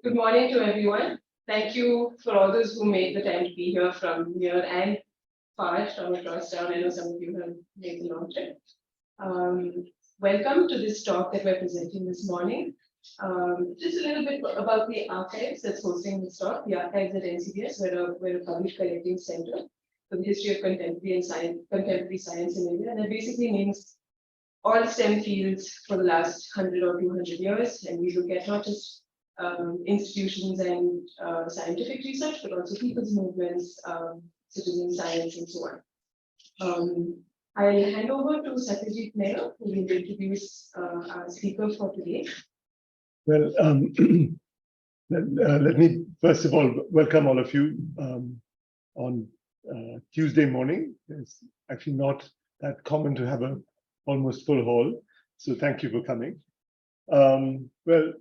Good morning to everyone. Thank you for all those who made the time to be here from near and far from across town. I know some of you have made the long trip. Welcome to this talk that we're presenting this morning. Just a little bit about the archives that's hosting this talk. The archives at NCBS, we're a public collecting center for the history of contemporary science in India. And that basically means all STEM fields for the last 100 or 200 years. And we look at not just institutions and scientific research, but also people's movements, citizen science, and so on. I'll hand over to Satyajit Nair, who will introduce our speaker for today. Well, let me first of all welcome all of you on Tuesday morning. It's actually not that common to have a almost full hall, so thank you for coming. Well,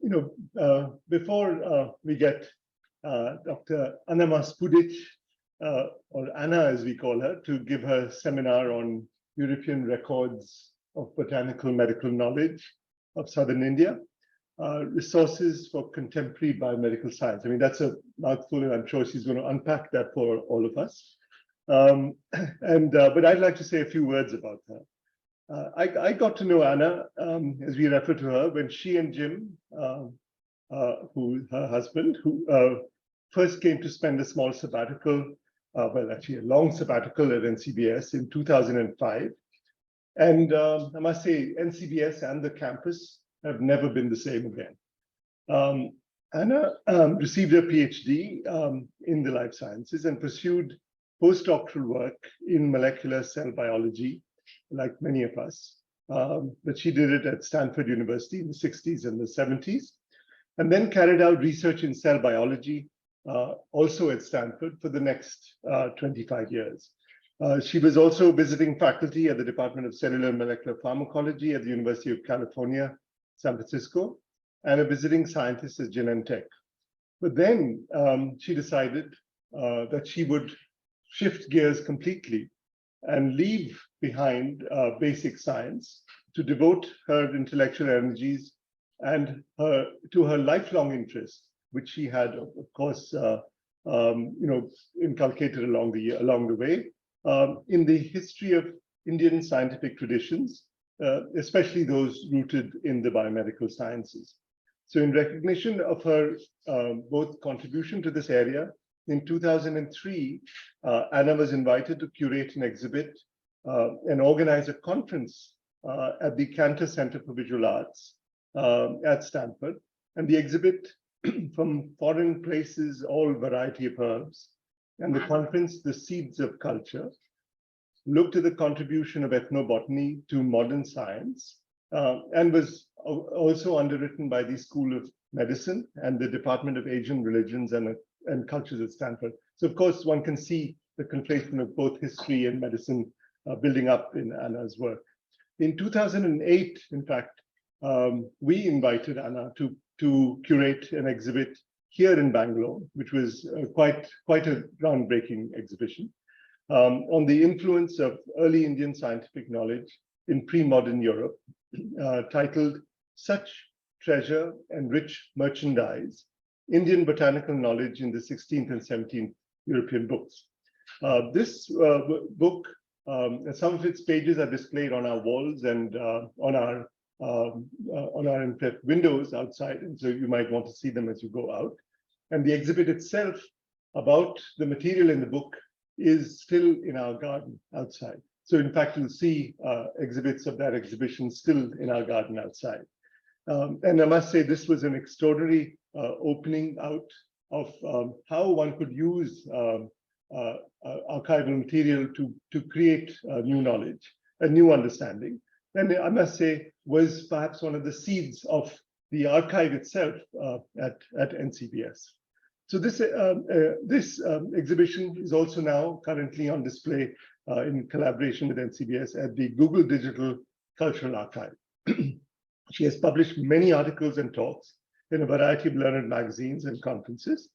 before we get Dr. Annamma Spudich, or Anna as we call her, to give her seminar on European records of botanical medical knowledge of southern India, resources for contemporary biomedical science. I mean, that's a mouthful, and I'm sure she's going to unpack that for all of us. But I'd like to say a few words about her. I got to know Anna, as we refer to her, when she and Jim, her husband, who first came to spend a small sabbatical, well, actually a long sabbatical at NCBS in 2005. And I must say, NCBS and the campus have never been the same again. Anna received her PhD in the life sciences and pursued postdoctoral work in molecular cell biology, like many of us. But she did it at Stanford University in the 60s and the 70s, and then carried out research in cell biology, also at Stanford, for the next 25 years. She was also visiting faculty at the Department of Cellular and Molecular Pharmacology at the University of California, San Francisco, and a visiting scientist at Genentech. But then she decided that she would shift gears completely and leave behind basic science to devote her intellectual energies and to her lifelong interest, which she had, of course, inculcated along the way, in the history of Indian scientific traditions, especially those rooted in the biomedical sciences. So in recognition of her both contribution to this area, in 2003, Anna was invited to curate an exhibit and organize a conference at the Cantor Center for Visual Arts at Stanford. And the exhibit, From Foreign Places, All Variety of Herbs, and the conference, The Seeds of Culture, looked at the contribution of ethnobotany to modern science, and was also underwritten by the School of Medicine and the Department of Asian Religions and Cultures at Stanford. So of course, one can see the conflation of both history and medicine building up in Anna's work. In 2008, in fact, we invited Anna to curate an exhibit here in Bangalore, which was quite a groundbreaking exhibition, on the influence of early Indian scientific knowledge in pre-modern Europe, titled Such Treasure and Rich Merchandise, Indian Botanical Knowledge in the 16th and 17th European Books. This book, some of its pages are displayed on our walls and on our windows outside, and so you might want to see them as you go out. And the exhibit itself about the material in the book is still in our garden outside. So in fact, you'll see exhibits of that exhibition still in our garden outside. And I must say, this was an extraordinary opening out of how one could use archival material to create new knowledge, a new understanding. And I must say, was perhaps one of the seeds of the archive itself at NCBS. So this exhibition is also now currently on display in collaboration with NCBS at the Google Digital Cultural Archive. She has published many articles and talks in a variety of learned magazines and conferences.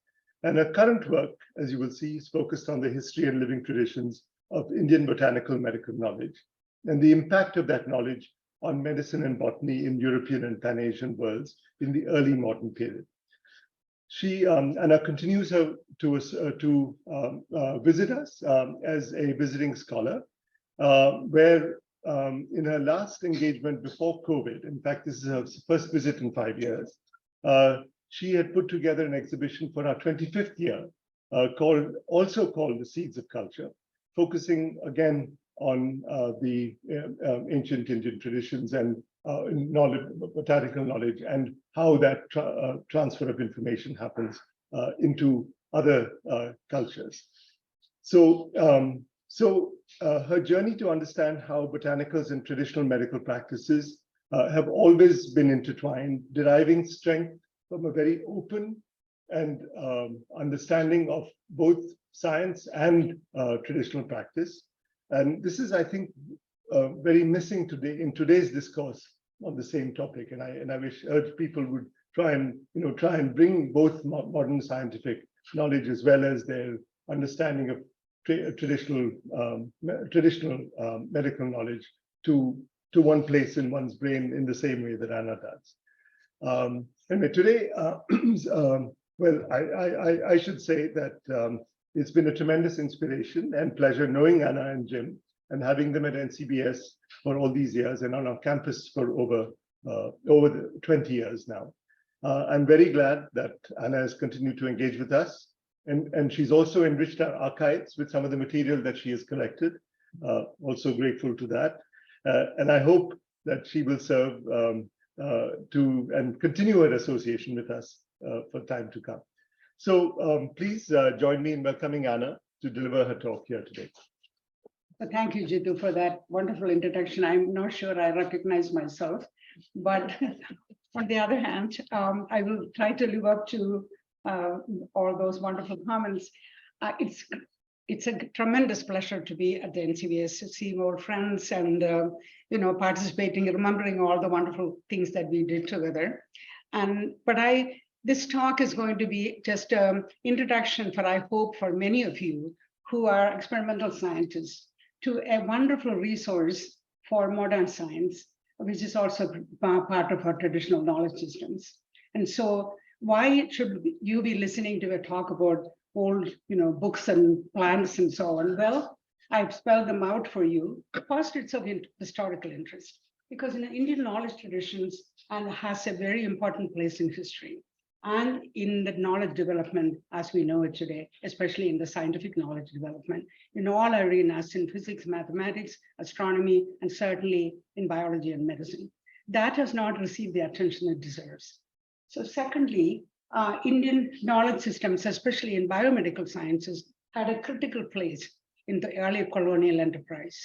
And her current work, as you will see, is focused on the history and living traditions of Indian botanical medical knowledge and the impact of that knowledge on medicine and botany in European and Pan-Asian worlds in the early modern period. Anna continues to visit us as a visiting scholar, where in her last engagement before COVID, in fact, this is her first visit in 5 years, she had put together an exhibition for our 25th year, also called The Seeds of Culture, focusing again on the ancient Indian traditions and knowledge, botanical knowledge, and how that transfer of information happens into other cultures. So, her journey to understand how botanicals and traditional medical practices have always been intertwined, deriving strength from a very open and understanding of both science and traditional practice. And this is, I think, very missing today in today's discourse on the same topic. And I urge people would try and bring both modern scientific knowledge as well as their understanding of traditional medical knowledge to one place in one's brain in the same way that Anna does. Anyway, today, well, I should say that it's been a tremendous inspiration and pleasure knowing Anna and Jim and having them at NCBS for all these years and on our campus for over 20 years now. I'm very glad that Anna has continued to engage with us, and she's also enriched our archives with some of the material that she has collected. Also grateful to that. And I hope that she will serve and continue her association with us for time to come. So please join me in welcoming Anna to deliver her talk here today. Thank you, Jitu, for that wonderful introduction. I'm not sure I recognize myself, but on the other hand, I will try to live up to all those wonderful comments. It's a tremendous pleasure to be at the NCBS, to see more friends and participating, remembering all the wonderful things that we did together. This talk is going to be just an introduction for, I hope, for many of you who are experimental scientists to a wonderful resource for modern science, which is also part of our traditional knowledge systems. And so why should you be listening to a talk about old books and plants and so on? Well, I've spelled them out for you. First, it's of historical interest, because in Indian knowledge traditions and has a very important place in history and in the knowledge development as we know it today, especially in the scientific knowledge development, in all arenas, in physics, mathematics, astronomy, and certainly in biology and medicine. That has not received the attention it deserves. So secondly, Indian knowledge systems, especially in biomedical sciences, had a critical place in the early colonial enterprise.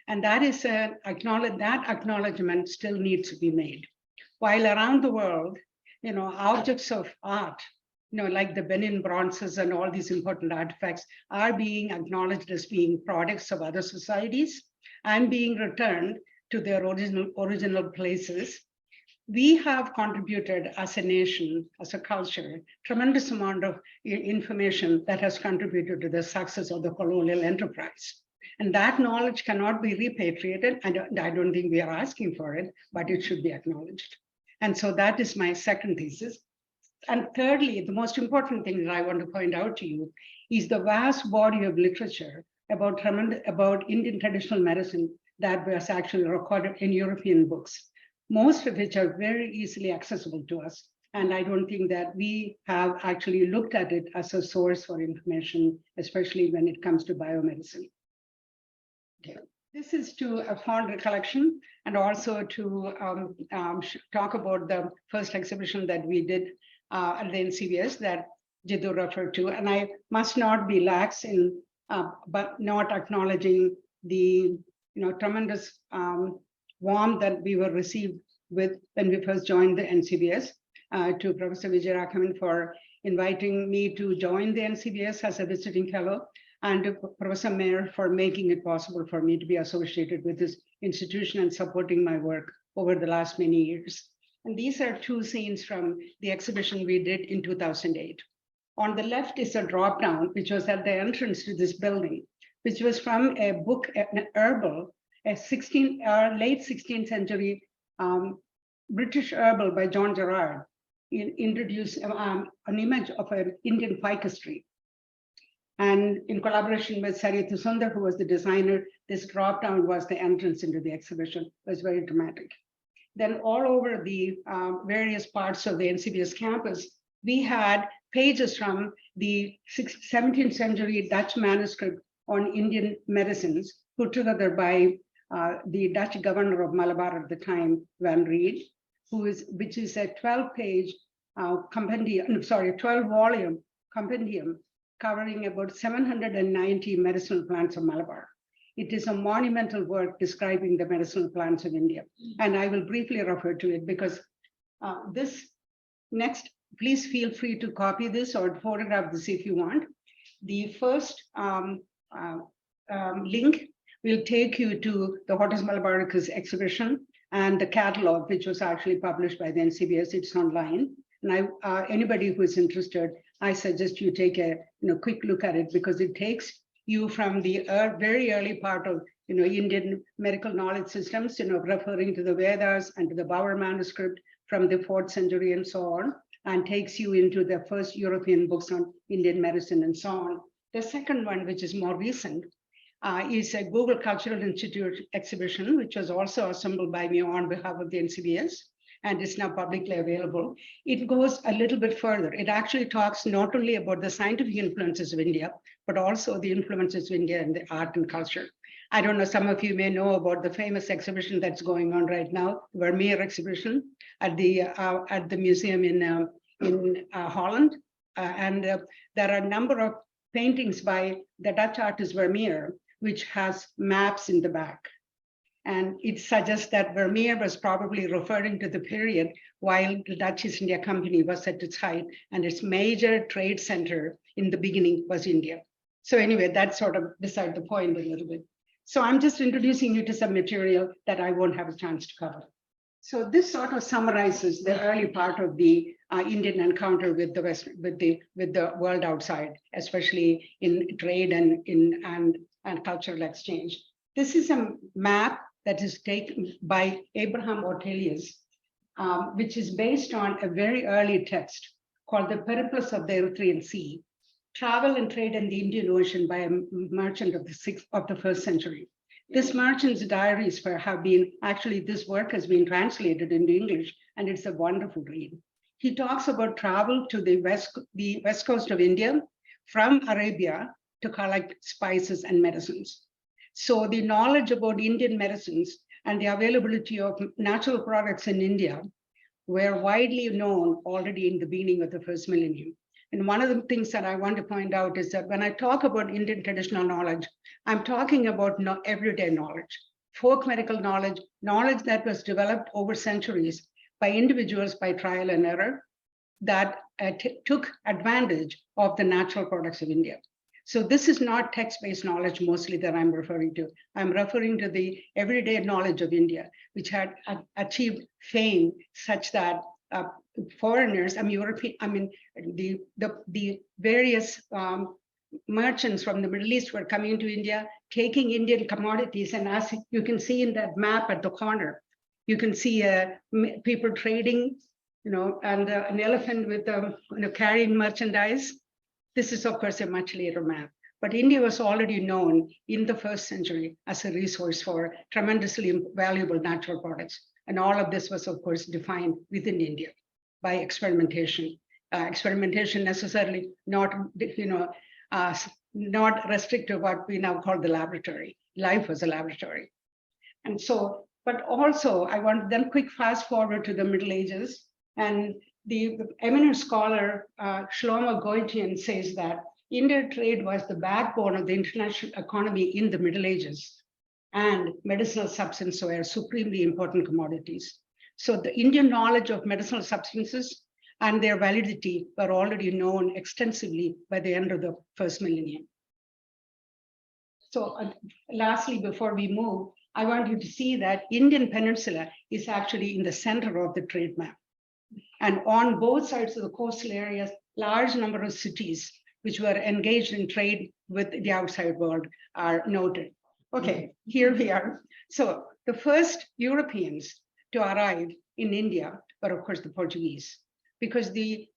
And that is that acknowledgement still needs to be made. While around the world, objects of art, like the Benin bronzes and all these important artifacts are being acknowledged as being products of other societies and being returned to their original places. We have contributed as a nation, as a culture, tremendous amount of information that has contributed to the success of the colonial enterprise. And that knowledge cannot be repatriated. I don't think we are asking for it, but it should be acknowledged. And so that is my second thesis. And thirdly, the most important thing that I want to point out to you is the vast body of literature about Indian traditional medicine that was actually recorded in European books, most of which are very easily accessible to us. And I don't think that we have actually looked at it as a source for information, especially when it comes to biomedicine. Okay. This is to a fond recollection and also to talk about the first exhibition that we did at the NCBS that Jitu referred to. And I must not be lax in but not acknowledging the tremendous warmth that we were received with when we first joined the NCBS, to Professor Vijayaraghavan for inviting me to join the NCBS as a visiting fellow, and to Professor Mayer for making it possible for me to be associated with this institution and supporting my work over the last many years. And these are two scenes from the exhibition we did in 2008. On the left is a drop down, which was at the entrance to this building, which was from a book, an herbal, a late 16th century British herbal by John Gerard, introduce an image of an Indian ficus tree. And in collaboration with Sarita Sundar, who was the designer, this drop down was the entrance into the exhibition. It was very dramatic. Then all over the various parts of the NCBS campus, we had pages from the 17th century Dutch manuscript on Indian medicines, put together by the Dutch governor of Malabar at the time, Van Reed, which is a 12-page compendium, 12-volume compendium covering about 790 medicinal plants of Malabar. It is a monumental work describing the medicinal plants of India. And I will briefly refer to it because this next, please feel free to copy this or photograph this if you want. The first link will take you to the Haapus Malabaricus exhibition and the catalog, which was actually published by the NCBS. It's online. And anybody who is interested, I suggest you take a quick look at it because it takes you from the very early part of Indian medical knowledge systems, referring to the Vedas and to the Bauer manuscript from the 4th century and so on, and takes you into the first European books on Indian medicine and so on. The second one, which is more recent, is a Google Cultural Institute exhibition, which was also assembled by me on behalf of the NCBS, and is now publicly available. It goes a little bit further. It actually talks not only about the scientific influences of India, but also the influences of India in the art and culture. I don't know, some of you may know about the famous exhibition that's going on right now, Vermeer exhibition at the museum in Holland. And there are a number of paintings by the Dutch artist Vermeer, which has maps in the back. And it suggests that Vermeer was probably referring to the period while the Dutch East India Company was at its height, and its major trade center in the beginning was India. So anyway, that's sort of beside the point a little bit. So I'm just introducing you to some material that I won't have a chance to cover. So this sort of summarizes the early part of the Indian encounter with the West, with the world outside, especially in trade and cultural exchange. This is a map that is taken by Abraham Ortelius, which is based on a very early text called The Periplus of the Erythraean Sea, Travel and Trade in the Indian Ocean by a merchant of the 1st century. This merchant's diaries have been, actually this work has been translated into English, and it's a wonderful read. He talks about travel to the west coast of India from Arabia to collect spices and medicines. So the knowledge about Indian medicines and the availability of natural products in India were widely known already in the beginning of the 1st millennium. And one of the things that I want to point out is that when I talk about Indian traditional knowledge, I'm talking about everyday knowledge, folk medical knowledge, knowledge that was developed over centuries by individuals by trial and error that took advantage of the natural products of India. So this is not text-based knowledge mostly that I'm referring to. I'm referring to the everyday knowledge of India, which had achieved fame such that foreigners, the various merchants from the Middle East were coming into India, taking Indian commodities, and as you can see in that map at the corner, you can see people trading, and an elephant with carrying merchandise. This is, of course, a much later map, but India was already known in the 1st century as a resource for tremendously valuable natural products. And all of this was, of course, defined within India by experimentation. Experimentation necessarily not restricted to what we now call the laboratory. Life was a laboratory. And so, but also I want to then quick fast forward to the Middle Ages. And the eminent scholar Shlomo Goitian says that Indian trade was the backbone of the international economy in the Middle Ages, and medicinal substances were supremely important commodities. So the Indian knowledge of medicinal substances and their validity were already known extensively by the end of the 1st millennium. So lastly, before we move, I want you to see that Indian peninsula is actually in the center of the trade map. And on both sides of the coastal areas, large number of cities which were engaged in trade with the outside world are noted. Okay, here we are. So the first Europeans to arrive in India were, of course, the Portuguese. because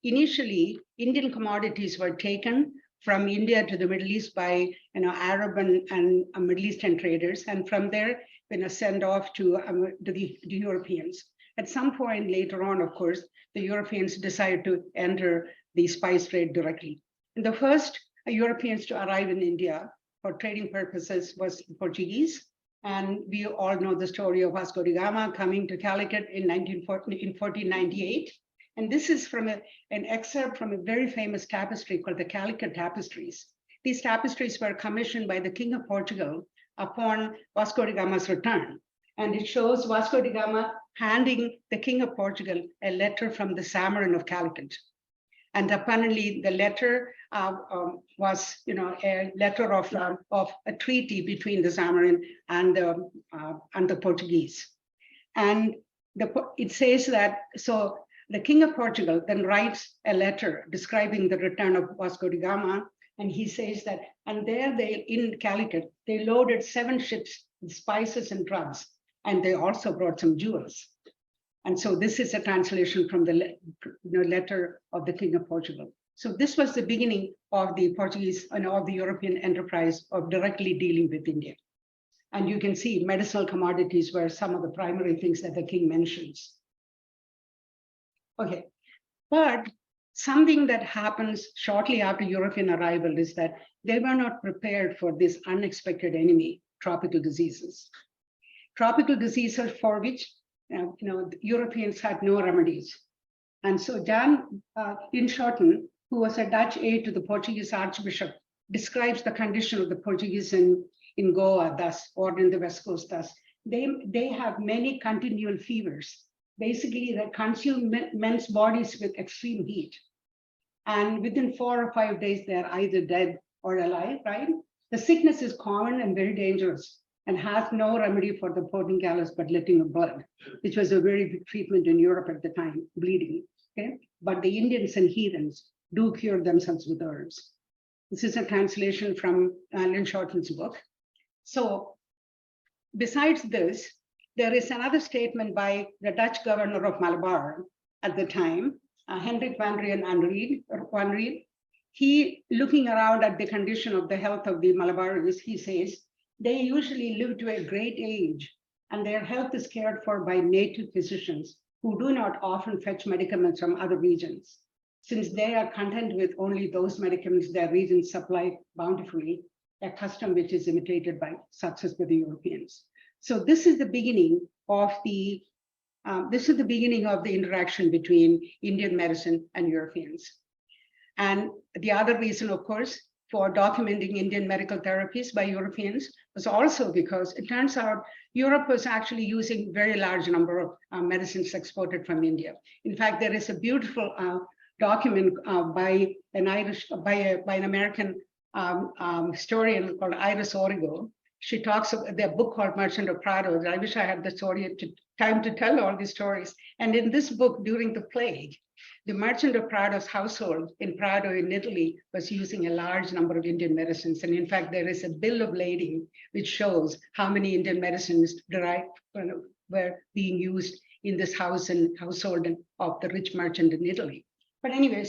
initially Indian commodities were taken from India to the Middle East by Arab and Middle Eastern traders, and from there sent off to the Europeans. At some point later on, of course, the Europeans decided to enter the spice trade directly. And the first Europeans to arrive in India for trading purposes was the Portuguese. And we all know the story of Vasco da Gama coming to Calicut in 1498. And this is from an excerpt from a very famous tapestry called the Calicut Tapestries. These tapestries were commissioned by the King of Portugal upon Vasco da Gama's return. And it shows Vasco da Gama handing the King of Portugal a letter from the Samarin of Calicut. And apparently the letter was a letter of a treaty between the Samarin and the Portuguese. And it says that, so the King of Portugal then writes a letter describing the return of Vasco da Gama. And he says that, and there in Calicut, they loaded 7 ships with spices and drugs. And they also brought some jewels. And so this is a translation from the letter of the King of Portugal. So this was the beginning of the Portuguese and of the European enterprise of directly dealing with India. And you can see medicinal commodities were some of the primary things that the king mentions. Okay, but something that happens shortly after European arrival is that they were not prepared for this unexpected enemy, tropical diseases. Tropical diseases for which the Europeans had no remedies. And so Jan Inschoten, who was a Dutch aide to the Portuguese Archbishop, describes the condition of the Portuguese in Goa thus, or in the West Coast thus. They have many continual fevers, basically that consume men's bodies with extreme heat. And within 4 or 5 days, they're either dead or alive, right? The sickness is common and very dangerous and has no remedy for the Botanical but letting of blood, which was a very big treatment in Europe at the time, bleeding, okay? But the Indians and heathens do cure themselves with herbs. This is a translation from Linschoten's book. So besides this, there is another statement by the Dutch governor of Malabar at the time, Hendrik van Rijn. He, looking around at the condition of the health of the Malabaris, he says, they usually live to a great age and their health is cared for by native physicians who do not often fetch medicaments from other regions, since they are content with only those medicaments their regions supply bountifully, a custom which is imitated by success with the Europeans. So this is the beginning of the interaction between Indian medicine and Europeans. And the other reason, of course, for documenting Indian medical therapies by Europeans was also because it turns out Europe was actually using very large number of medicines exported from India. In fact, there is a beautiful document by an American historian called Iris Origo. She talks about their book called Merchant of Prado. I wish I had the time to tell all these stories. And in this book, during the plague, the Merchant of Prado's household in Prado in Italy was using a large number of Indian medicines. And in fact, there is a bill of lading which shows how many Indian medicines were being used in this house and household of the rich merchant in Italy. But anyway,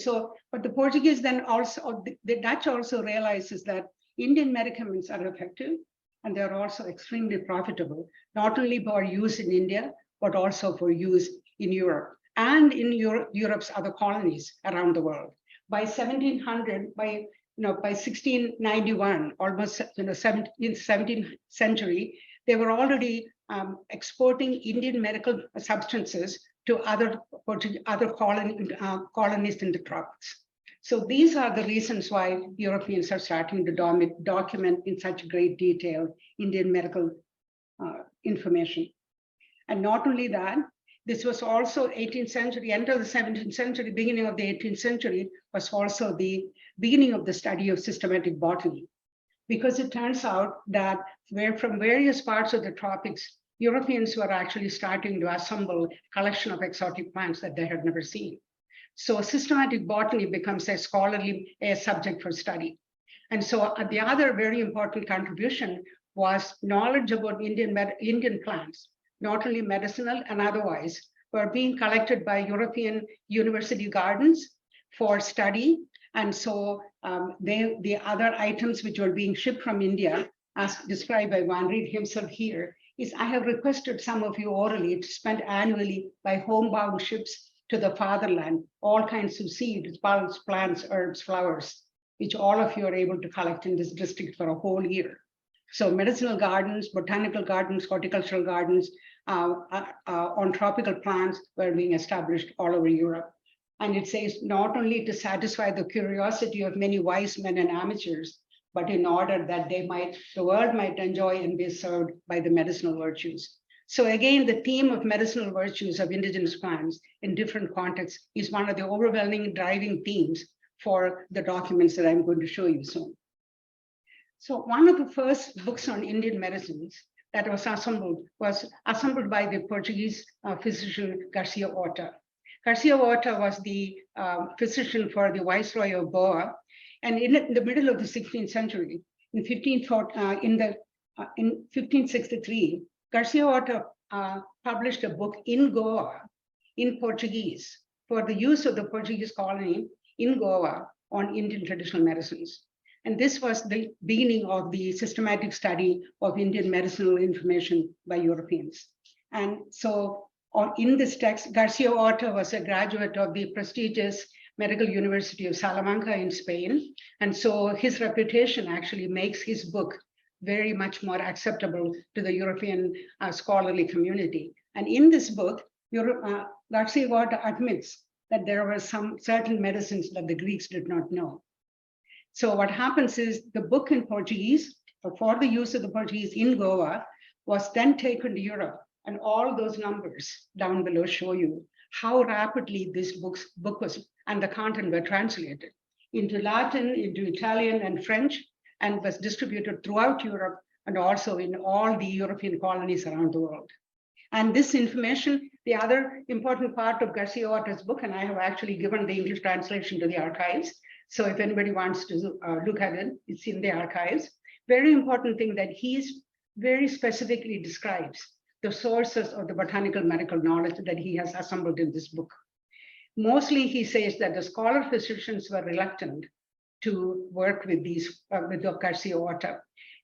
but the Portuguese then also, the Dutch also realizes that Indian medicaments are effective and they're also extremely profitable, not only for use in India, but also for use in Europe and in Europe's other colonies around the world. By 1700, by 1691, almost in the 17th century, they were already exporting Indian medical substances to other colonies in the tropics. So these are the reasons why Europeans are starting to document in such great detail Indian medical information. And not only that, this was also 18th century, end of the 17th century, beginning of the 18th century was also the beginning of the study of systematic botany. Because it turns out that from various parts of the tropics, Europeans were actually starting to assemble a collection of exotic plants that they had never seen. So systematic botany becomes a scholarly subject for study. And so the other very important contribution was knowledge about Indian plants, not only medicinal and otherwise, were being collected by European university gardens for study. And so the other items which were being shipped from India, as described by Van Reed himself here, is I have requested some of you orally to spend annually by homebound ships to the fatherland, all kinds of seeds, bulbs, plants, herbs, flowers, which all of you are able to collect in this district for a whole year. So medicinal gardens, botanical gardens, horticultural gardens on tropical plants were being established all over Europe. And it says not only to satisfy the curiosity of many wise men and amateurs, but in order that the world might enjoy and be served by the medicinal virtues. So again, the theme of medicinal virtues of indigenous plants in different contexts is one of the overwhelming driving themes for the documents that I'm going to show you soon. So one of the first books on Indian medicines that was assembled by the Portuguese physician Garcia Horta. Garcia Horta was the physician for the Viceroy of Goa. And in the middle of the 16th century, in 1563, Garcia Horta published a book in Goa, in Portuguese, for the use of the Portuguese colony in Goa on Indian traditional medicines. And this was the beginning of the systematic study of Indian medicinal information by Europeans. And so in this text, Garcia Horta was a graduate of the prestigious Medical University of Salamanca in Spain. And so his reputation actually makes his book very much more acceptable to the European scholarly community. And in this book, Garcia Horta admits that there were some certain medicines that the Greeks did not know. So what happens is the book in Portuguese, for the use of the Portuguese in Goa, was then taken to Europe. And all those numbers down below show you how rapidly this book was and the content were translated into Latin, into Italian and French, and was distributed throughout Europe and also in all the European colonies around the world. And this information, the other important part of Garcia Horta's book, and I have actually given the English translation to the archives. So if anybody wants to look at it, it's in the archives. Very important thing that he very specifically describes the sources of the botanical medical knowledge that he has assembled in this book. Mostly he says that the scholar physicians were reluctant to work with with Garcia Horta.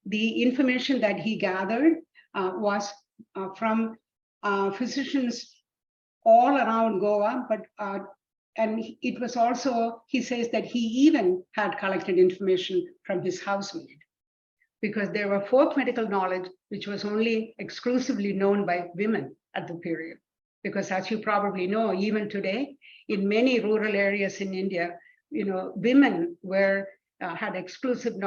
The information that he gathered was from physicians all around Goa, and it was also, he says that he even had collected information from his housemaid, because there were folk medical knowledge which was only exclusively known by women at the period. Because as you probably know, even today, in many rural areas in India, women had exclusively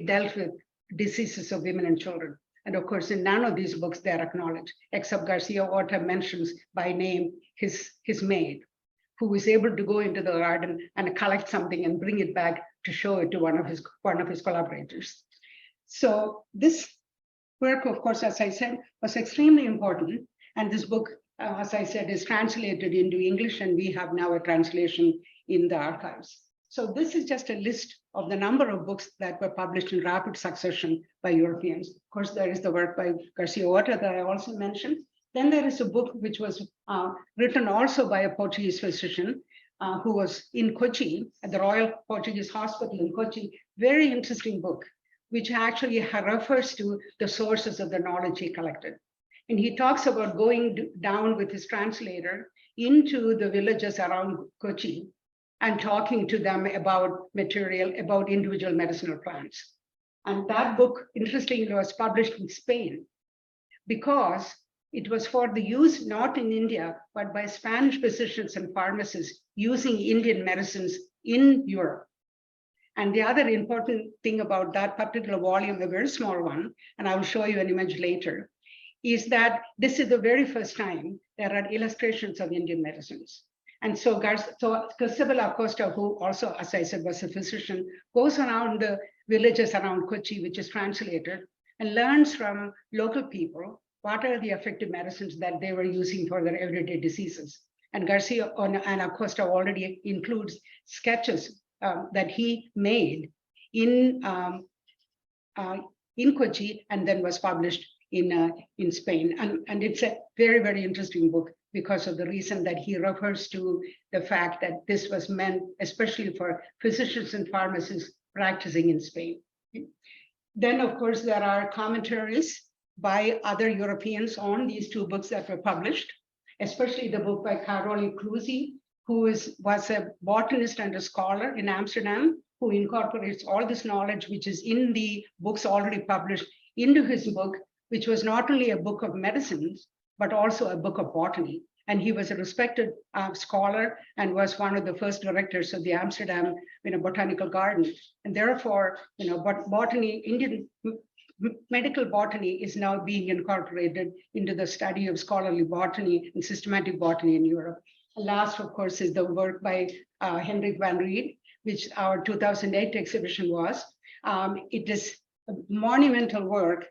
dealt with diseases of women and children. And of course, in none of these books they are acknowledged, except Garcia Horta mentions by name his maid, who was able to go into the garden and collect something and bring it back to show it to one of his collaborators. So this work, of course, as I said, was extremely important. And this book, as I said, is translated into English, and we have now a translation in the archives. So this is just a list of the number of books that were published in rapid succession by Europeans. Of course, there is the work by Garcia Horta that I also mentioned. Then there is a book which was written also by a Portuguese physician who was in Kochi, at the Royal Portuguese Hospital in Kochi. Very interesting book, which actually refers to the sources of the knowledge he collected. And he talks about going down with his translator into the villages around Kochi and talking to them about material, about individual medicinal plants. And that book, interestingly, was published in Spain because it was for the use not in India, but by Spanish physicians and pharmacists using Indian medicines in Europe. And the other important thing about that particular volume, a very small one, and I will show you an image later, is that this is the very first time there are illustrations of Indian medicines. And so Cristobal Acosta, who also, as I said, was a physician, goes around the villages around Kochi, which is translated, and learns from local people what are the effective medicines that they were using for their everyday diseases. And Garcia and Acosta already includes sketches that he made in Kochi and then was published in Spain. And it's a very, very interesting book because of the reason that he refers to the fact that this was meant especially for physicians and pharmacists practicing in Spain. Then, of course, there are commentaries by other Europeans on these two books that were published, especially the book by Carole Cruzy, who was a botanist and a scholar in Amsterdam, who incorporates all this knowledge, which is in the books already published, into his book, which was not only a book of medicines, but also a book of botany. And he was a respected scholar and was one of the first directors of the Amsterdam Botanical Garden. And therefore, botany, Indian medical botany is now being incorporated into the study of scholarly botany and systematic botany in Europe. Last, of course, is the work by Hendrik van Riet, which our 2008 exhibition was. It is a monumental work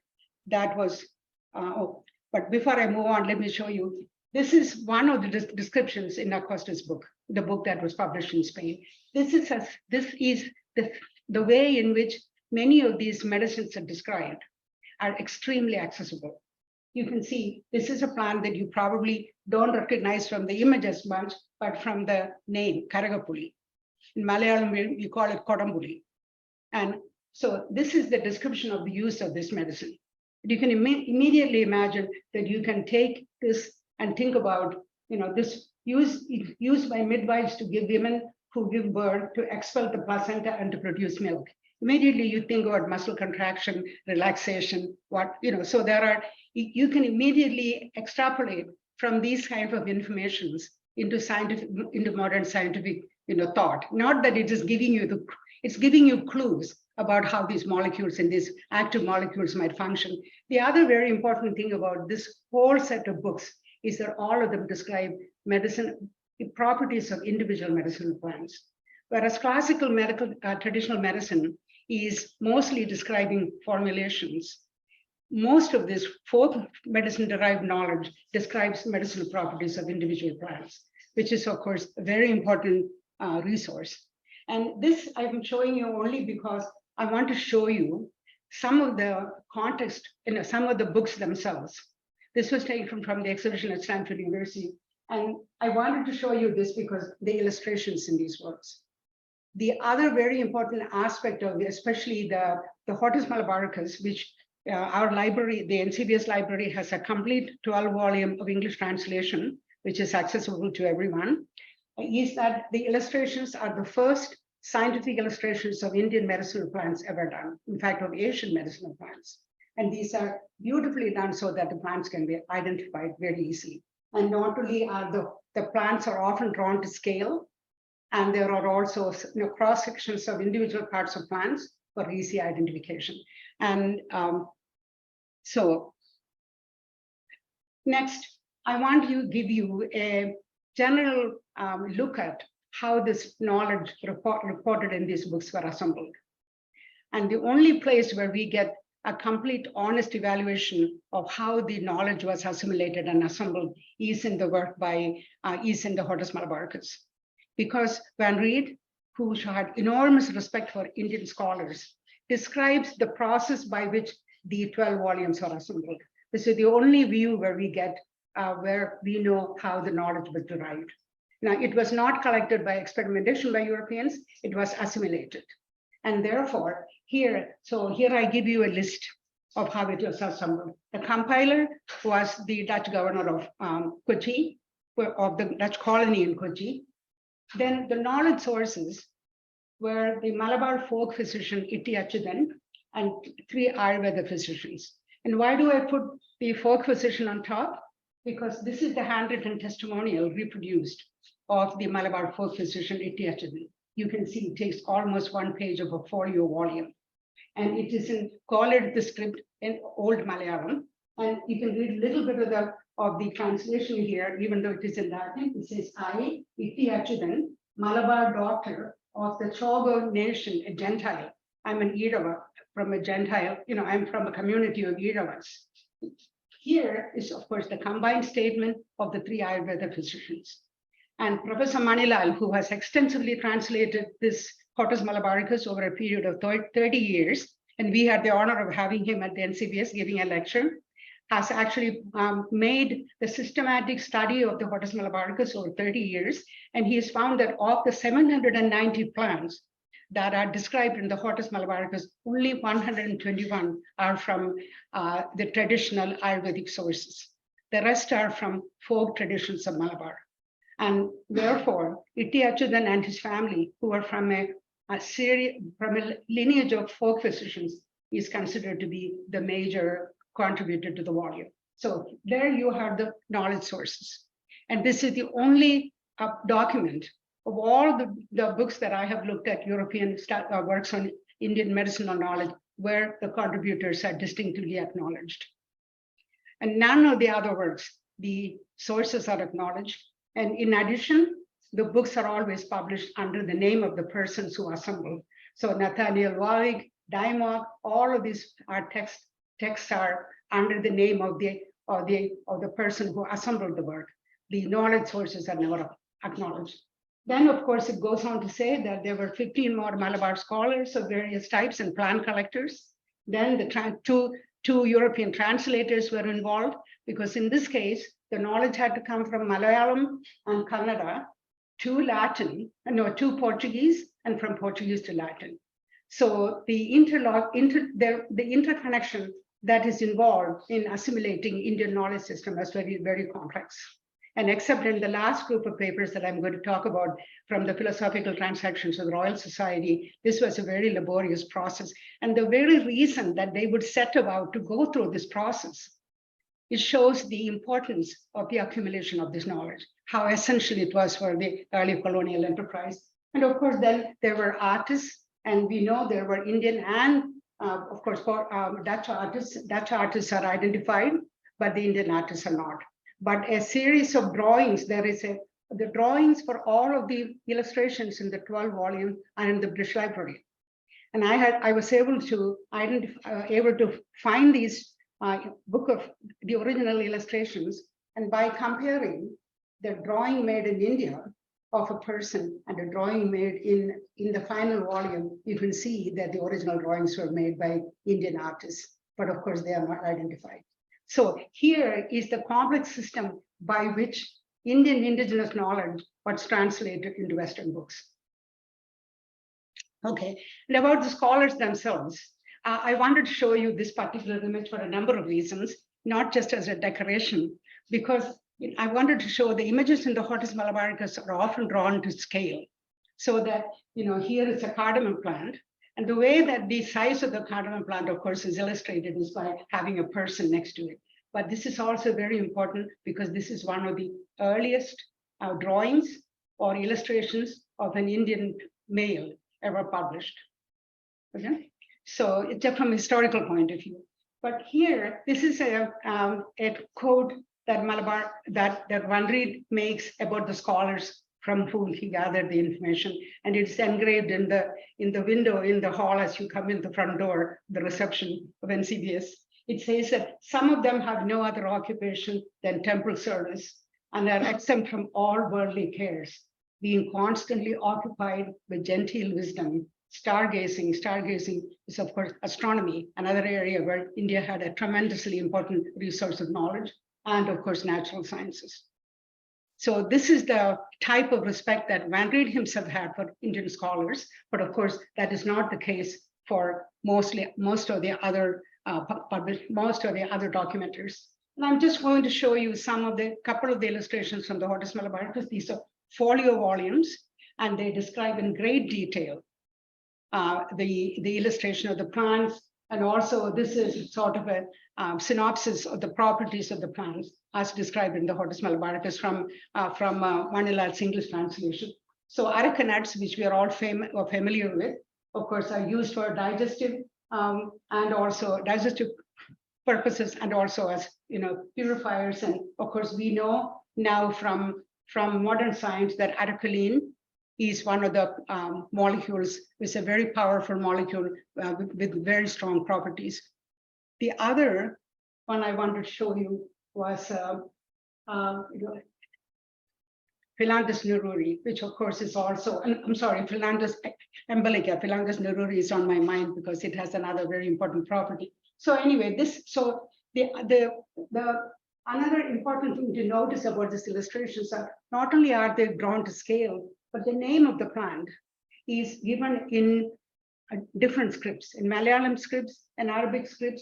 that was, but before I move on, let me show you. This is one of the descriptions in Acosta's book, the book that was published in Spain. This is the way in which many of these medicines are described are extremely accessible. You can see this is a plant that you probably don't recognize from the image as much, but from the name, Karagapuli. In Malayalam, we call it Kodambuli. And so this is the description of the use of this medicine. You can immediately imagine that you can take this and think about, this used by midwives to give women who give birth to expel the placenta and to produce milk. Immediately you think about muscle contraction, relaxation, so there are, you can immediately extrapolate from these kinds of informations into modern scientific, thought. Not that it is giving you it's giving you clues about how these molecules and these active molecules might function. The other very important thing about this whole set of books is that all of them describe medicine, the properties of individual medicinal plants. Whereas classical medical, traditional medicine is mostly describing formulations. Most of this folk medicine-derived knowledge describes medicinal properties of individual plants, which is, of course, a very important resource. And this I'm showing you only because I want to show you some of the context, some of the books themselves. This was taken from the exhibition at Stanford University. And I wanted to show you this because the illustrations in these works. The other very important aspect of it, especially the Hortus Malabaricus, which our library, the NCBS library, has a complete 12-volume of English translation, which is accessible to everyone, is that the illustrations are the first scientific illustrations of Indian medicinal plants ever done, in fact, of Asian medicinal plants. And these are beautifully done so that the plants can be identified very easily. And not only are the plants are often drawn to scale, and there are also cross sections of individual parts of plants for easy identification. And so next, I want to give you a general look at how this knowledge reported in these books were assembled. And the only place where we get a complete honest evaluation of how the knowledge was assimilated and assembled is in the work by the Hortus Malabaricus. Because Van Riet, who had enormous respect for Indian scholars, describes the process by which the 12 volumes are assembled. This is the only view where we get, where we know how the knowledge was derived. Now, it was not collected by experimentation by Europeans, it was assimilated. And therefore, here I give you a list of how it was assembled. The compiler was the Dutch governor of Kochi, of the Dutch colony in Kochi. Then the knowledge sources were the Malabar folk physician Itti Achyutan and 3 Ayurveda physicians. And why do I put the folk physician on top? Because this is the handwritten testimonial reproduced of the Malabar folk physician Itti Achyutan. You can see it takes almost 1 page of a folio volume. And it is in colored the script in Old Malayalam. And you can read a little bit of the translation here, even though it is in Latin. It says, I, Itti Achyutan, Malabar doctor of the Chogo nation, a Gentile. I'm an Irava from a Gentile, I'm from a community of Iravas. Here is, of course, the combined statement of the 3 Ayurveda physicians. And Professor Manilal, who has extensively translated this Hortus Malabaricus over a period of 30 years, and we had the honor of having him at the NCBS giving a lecture, has actually made the systematic study of the Hortus malabaricus over 30 years. And he has found that of the 790 plants that are described in the Hortus malabaricus, only 121 are from the traditional Ayurvedic sources. The rest are from folk traditions of Malabar. And therefore, Itti Achyutan and his family, who are from a lineage of folk physicians, is considered to be the major contributor to the volume. So there you have the knowledge sources. And this is the only document of all the books that I have looked at, European works on Indian medicinal knowledge, where the contributors are distinctly acknowledged. And none of the other works, the sources are acknowledged. And in addition, the books are always published under the name of the persons who assembled. So Nathaniel Warwick, Dymock, all of these are texts are under the name of the person who assembled the work. The knowledge sources are never acknowledged. Then, of course, it goes on to say that there were 15 more Malabar scholars of various types and plant collectors. Then the two European translators were involved, because in this case, the knowledge had to come from Malayalam and Kannada to Portuguese, and from Portuguese to Latin. So the interconnection that is involved in assimilating Indian knowledge system is very, very complex. And except in the last group of papers that I'm going to talk about from the Philosophical Transactions of the Royal Society, this was a very laborious process. And the very reason that they would set about to go through this process, it shows the importance of the accumulation of this knowledge, how essential it was for the early colonial enterprise. And of course, then there were artists, and we know there were Indian and of course, Dutch artists. Dutch artists are identified, but the Indian artists are not. But a series of drawings, the drawings for all of the illustrations in the 12 volume are in the British Library. And I was able to find these book of the original illustrations. And by comparing the drawing made in India of a person and a drawing made in the final volume, you can see that the original drawings were made by Indian artists, but of course they are not identified. So here is the complex system by which Indian indigenous knowledge was translated into Western books. Okay, and about the scholars themselves, I wanted to show you this particular image for a number of reasons, not just as a decoration, because I wanted to show the images in the Hortus malabaricus are often drawn to scale. So that, here is a cardamom plant. And the way that the size of the cardamom plant, of course, is illustrated is by having a person next to it. But this is also very important because this is one of the earliest drawings or illustrations of an Indian male ever published. Okay, so it's just from a historical point of view. But here, this is a quote that Van Ried makes about the scholars from whom he gathered the information, and it's engraved in the window in the hall as you come in the front door, the reception of NCBS. It says that some of them have no other occupation than temple service and are exempt from all worldly cares, being constantly occupied with genteel wisdom. Stargazing is of course astronomy, another area where India had a tremendously important resource of knowledge, and of course natural sciences. So this is the type of respect that Van Ried himself had for Indian scholars, but of course that is not the case for most of the other documenters. And I'm just going to show you couple of the illustrations from the Hortus malabaricus. These are folio volumes, and they describe in great detail the illustration of the plants, and also this is sort of a synopsis of the properties of the plants as described in the Hortus malabaricus from Manilal's English translation. So areca nuts, which we are all familiar with, of course, are used for digestive and also digestive purposes, and also as purifiers. And of course, we know now from modern science that arecaline is one of the molecules. It's a very powerful molecule with very strong properties. The other one I wanted to show you was Philandus neruri, which of course is also, I'm sorry, Philandus embolica. Philandus neruri is on my mind because it has another very important property. So anyway, Another important thing to notice about these illustrations are not only are they drawn to scale, but the name of the plant is given in different scripts, in Malayalam scripts, and Arabic script,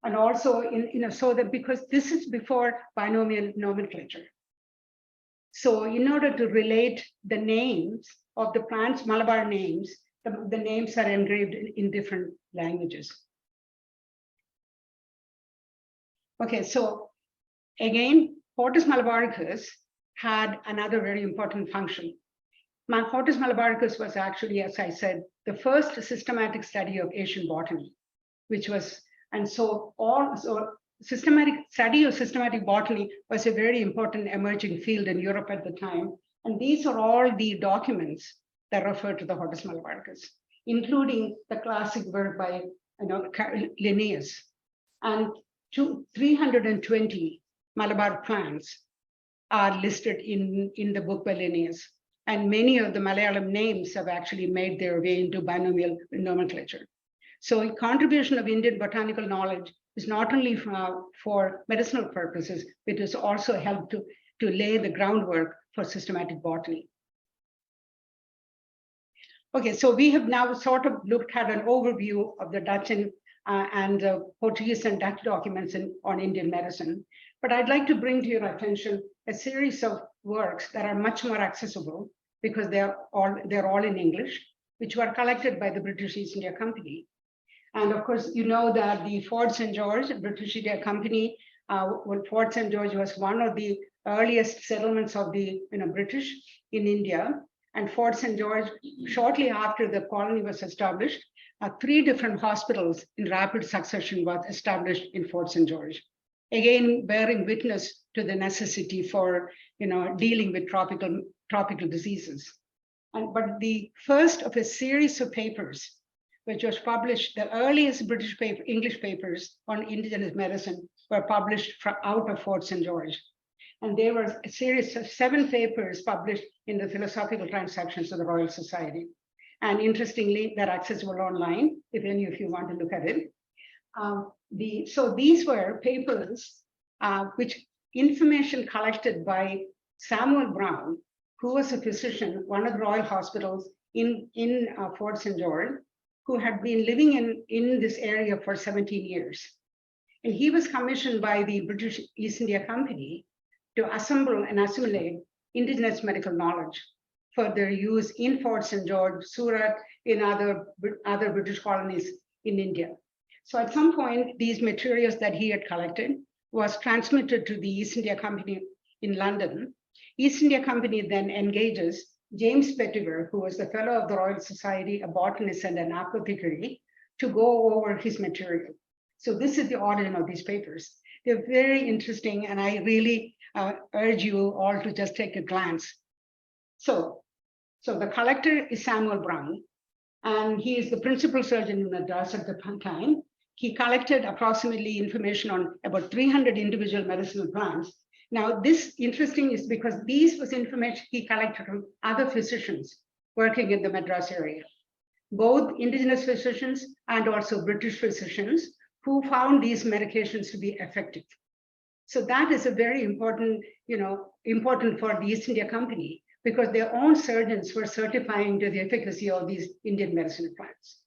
and also in so that because this is before binomial nomenclature. So in order to relate the names of the plants, Malabar names, the names are engraved in different languages. Okay, so again, Hortus malabaricus had another very important function. Hortus malabaricus was actually, as I said, the first systematic study of Asian botany, which was, and so systematic study of systematic botany was a very important emerging field in Europe at the time. And these are all the documents that refer to the Hortus malabaricus, including the classic work by Linnaeus. And 320 Malabar plants are listed in the book by Linnaeus. And many of the Malayalam names have actually made their way into binomial nomenclature. So a contribution of Indian botanical knowledge is not only for medicinal purposes, it has also helped to lay the groundwork for systematic botany. Okay, so we have now sort of looked at an overview of the Dutch and Portuguese and Dutch documents on Indian medicine. But I'd like to bring to your attention a series of works that are much more accessible because they're all in English, which were collected by the British East India Company. And of course, you know that the Fort St. George British India Company, Fort St. George was one of the earliest settlements of the British in India. And Fort St. George, shortly after the colony was established, 3 different hospitals in rapid succession was established in Fort St. George. Again, bearing witness to the necessity for dealing with tropical diseases. But the first of a series of papers, which was published, the earliest British English papers on indigenous medicine were published out of Fort St. George. And there were a series of 7 papers published in the Philosophical Transactions of the Royal Society. And interestingly, they're accessible online, if any of you want to look at it. So these were papers which information collected by Samuel Brown, who was a physician, one of the Royal Hospitals in Fort St. George, who had been living in this area for 17 years. And he was commissioned by the British East India Company to assemble and assimilate indigenous medical knowledge for their use in Fort St. George, Surat, in other British colonies in India. So at some point, these materials that he had collected was transmitted to the East India Company in London. East India Company then engages James Pettiver, who was the fellow of the Royal Society, a botanist and an apothecary, to go over his material. So this is the origin of these papers. They're very interesting, and I really urge you all to just take a glance. So the collector is Samuel Brown, and he is the principal surgeon in Madras at the time. He collected approximately information on about 300 individual medicinal plants. Now, this interesting is because these was information he collected from other physicians working in the Madras area, both indigenous physicians and also British physicians who found these medications to be effective. So that is a very important, important for the East India Company, because their own surgeons were certifying to the efficacy of these Indian medicinal plants.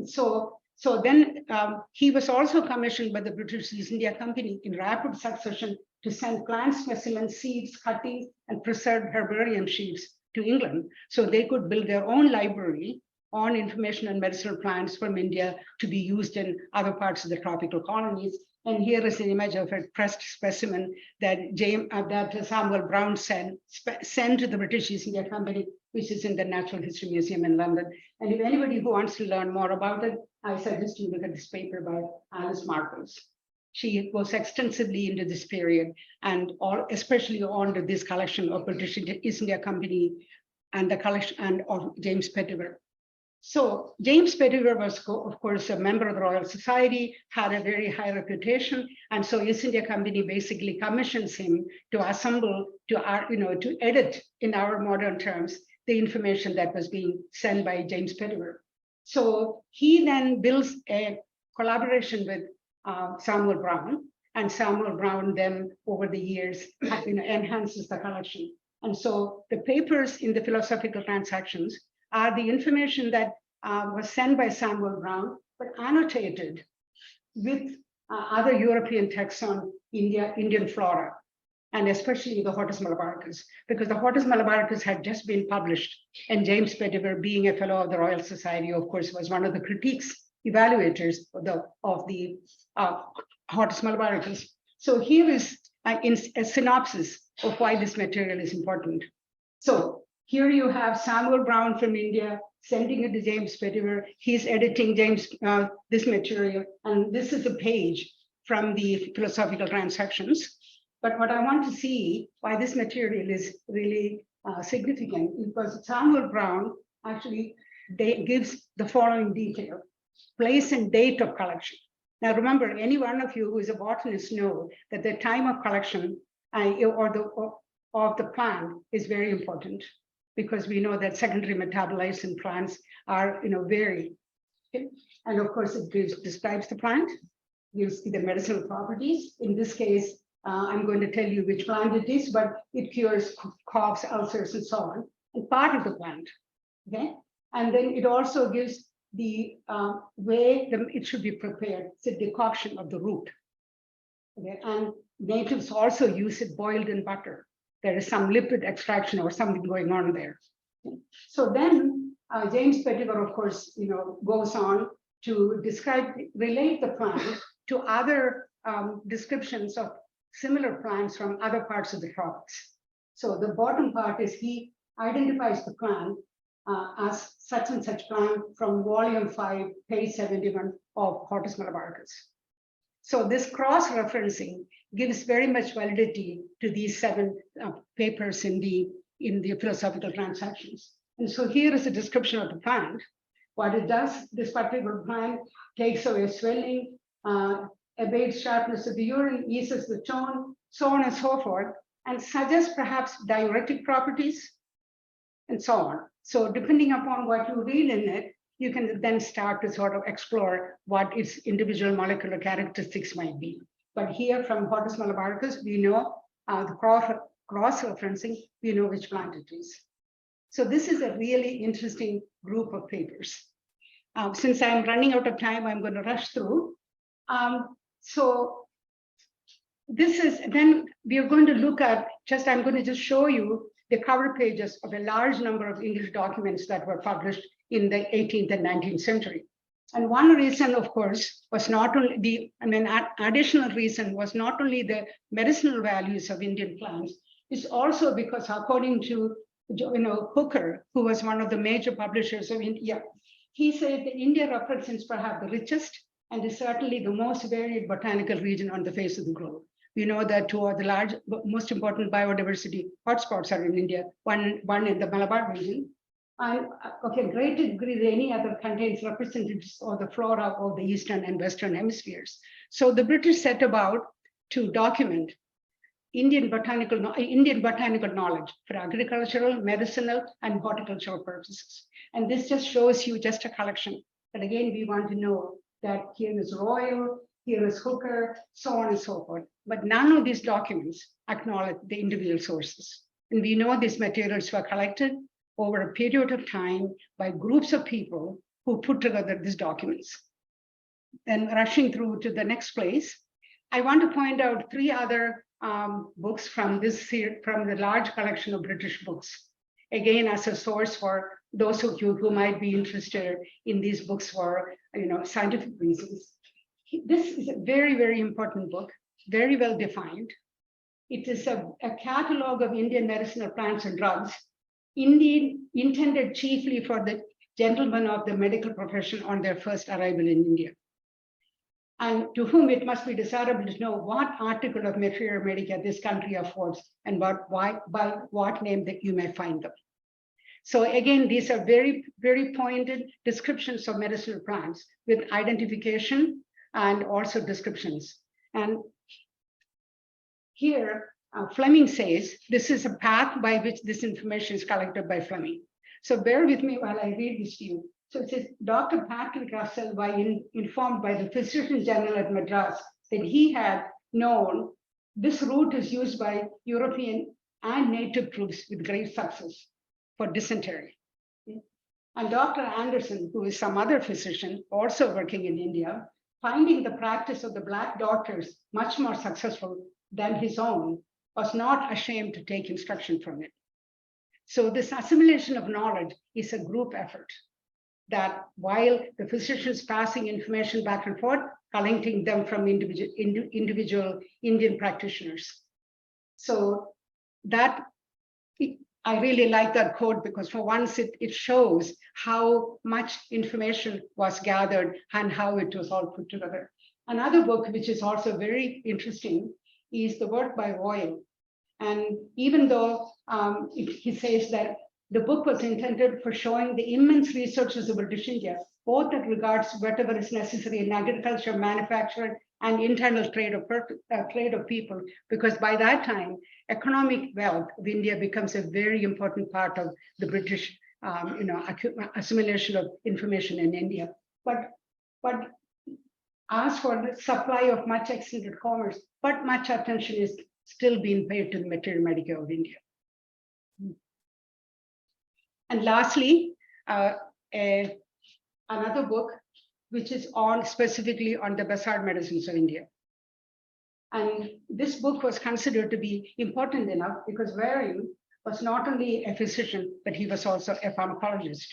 So then he was also commissioned by the British East India Company in rapid succession to send plant specimens, seeds, cuttings, and preserved herbarium sheets to England, so they could build their own library on information on medicinal plants from India to be used in other parts of the tropical colonies. And here is an image of a pressed specimen that Samuel Brown sent to the British East India Company, which is in the Natural History Museum in London. And if anybody who wants to learn more about it, I suggest you look at this paper by Alice Marcos. She goes extensively into this period, and especially on this collection of British East India Company and the collection of James Pettiver. So James Pettiver was, of course, a member of the Royal Society, had a very high reputation, and so East India Company basically commissions him to assemble, to edit, in our modern terms, the information that was being sent by James Pettiver. So he then builds a collaboration with Samuel Brown, and Samuel Brown then over the years enhances the collection. And so the papers in the philosophical transactions are the information that was sent by Samuel Brown, but annotated with other European texts on Indian flora, and especially the Haapus Malabaricus, because the Haapus Malabaricus had just been published, and James Pettifer, being a fellow of the Royal Society, of course, was one of the evaluators of the Haapus Malabaricus. So here is a synopsis of why this material is important. So here you have Samuel Brown from India sending it to James Pettifer. He's editing this material, and this is a page from the philosophical transactions. But what I want to see why this material is really significant, because Samuel Brown actually gives the following detail: place and date of collection. Now, remember, any one of you who is a botanist know that the time of collection of the plant is very important, because we know that secondary metabolites in plants are vary. Okay? And of course, it describes the plant, gives the medicinal properties. In this case, I'm going to tell you which plant it is, but it cures coughs, ulcers, and so on, and part of the plant. Okay, and then it also gives the way it should be prepared. It's a decoction of the root. Okay, and natives also use it boiled in butter. There is some lipid extraction or something going on there. Okay. So then James Pettifer, of course, goes on to relate the plant to other descriptions of similar plants from other parts of the tropics. So the bottom part is he identifies the plant as such and such plant from volume 5, page 71 of Haapus Malabaricus. So this cross-referencing gives very much validity to these 7 papers in the philosophical transactions. And so here is a description of the plant. What it does, this particular plant takes away swelling, abates sharpness of the urine, eases the tone, so on and so forth, and suggests perhaps diuretic properties, and so on. So depending upon what you read in it, you can then start to sort of explore what its individual molecular characteristics might be. But here from Haapus Malabaricus, we know the cross-referencing, we know which plant it is. So this is a really interesting group of papers. Since I'm running out of time, I'm going to rush through. So this is, then we are going to look at, I'm going to just show you the cover pages of a large number of English documents that were published in the 18th and 19th century. And one reason, of course, was not only additional reason was not only the medicinal values of Indian plants, it's also because according to Hooker, who was one of the major publishers of India, he said that India represents perhaps the richest and is certainly the most varied botanical region on the face of the globe. We know that 2 of the most important biodiversity hotspots are in India, one in the Malabar region, and greater degree than any other contains representatives of the flora of the eastern and western hemispheres. So the British set about to document Indian botanical knowledge for agricultural, medicinal, and horticultural purposes. And this just shows you just a collection. But again, we want to know that here is Royal, here is Hooker, so on and so forth. But none of these documents acknowledge the individual sources. And we know these materials were collected over a period of time by groups of people who put together these documents. Then rushing through to the next place, I want to point out 3 other books from the large collection of British books. Again, as a source for those of you who might be interested in these books for scientific reasons. This is a very, very important book, very well defined. It is a catalog of Indian medicinal plants and drugs, indeed intended chiefly for the gentlemen of the medical profession on their first arrival in India, and to whom it must be desirable to know what article of Materia Medica this country affords and by what name that you may find them. So again, these are very, very pointed descriptions of medicinal plants with identification and also descriptions. And here, Fleming says, this is a path by which this information is collected by Fleming. So bear with me while I read this to you. So it says, Dr. Patrick Russell, informed by the Physician General at Madras that he had known this route is used by European and native troops with great success for dysentery. And Dr. Anderson, who is some other physician also working in India, finding the practice of the Black doctors much more successful than his own, was not ashamed to take instruction from it. So this assimilation of knowledge is a group effort that while the physicians passing information back and forth, collecting them from individual Indian practitioners. So that, I really like that quote because for once it shows how much information was gathered and how it was all put together. Another book, which is also very interesting, is the work by Royal. And even though he says that the book was intended for showing the immense resources of British India, both as regards whatever is necessary in agriculture, manufacture, and internal trade of people, because by that time, economic wealth of India becomes a very important part of the British, assimilation of information in India. But as for the supply of much extended commerce, but much attention is still being paid to the material medical of India. And lastly, another book, which is specifically on the Basard medicines of India. And this book was considered to be important enough because Waring was not only a physician, but he was also a pharmacologist.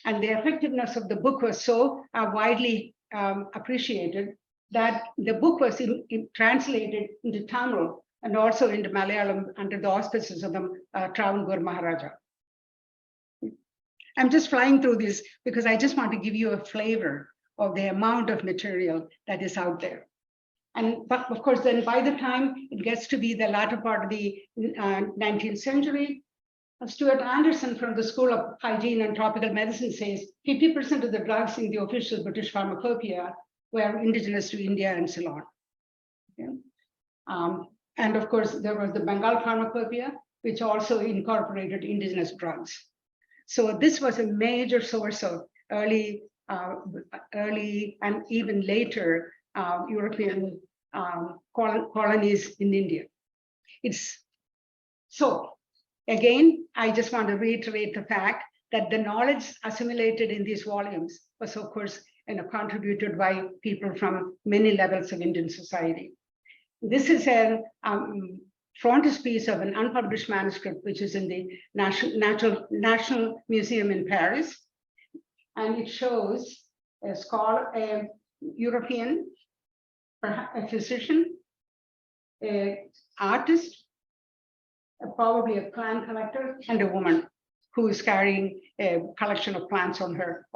And the effectiveness of the book was so widely appreciated that the book was translated into Tamil and also into Malayalam under the auspices of the Travancore Maharaja. I'm just flying through this because I just want to give you a flavor of the amount of material that is out there. But of course, then by the time it gets to be the latter part of the 19th century, Stuart Anderson from the School of Hygiene and Tropical Medicine says 50% of the drugs in the official British pharmacopoeia were indigenous to India and Ceylon. Okay. And of course, there was the Bengal pharmacopoeia, which also incorporated indigenous drugs. So this was a major source of early and even later European colonies in India. So again, I just want to reiterate the fact that the knowledge assimilated in these volumes was, of course, contributed by people from many levels of Indian society. This is a frontispiece of an unpublished manuscript, which is in the National Museum in Paris. And it shows a scholar, a European, a physician, an artist, probably a plant collector, and a woman who is carrying a collection of plants on her.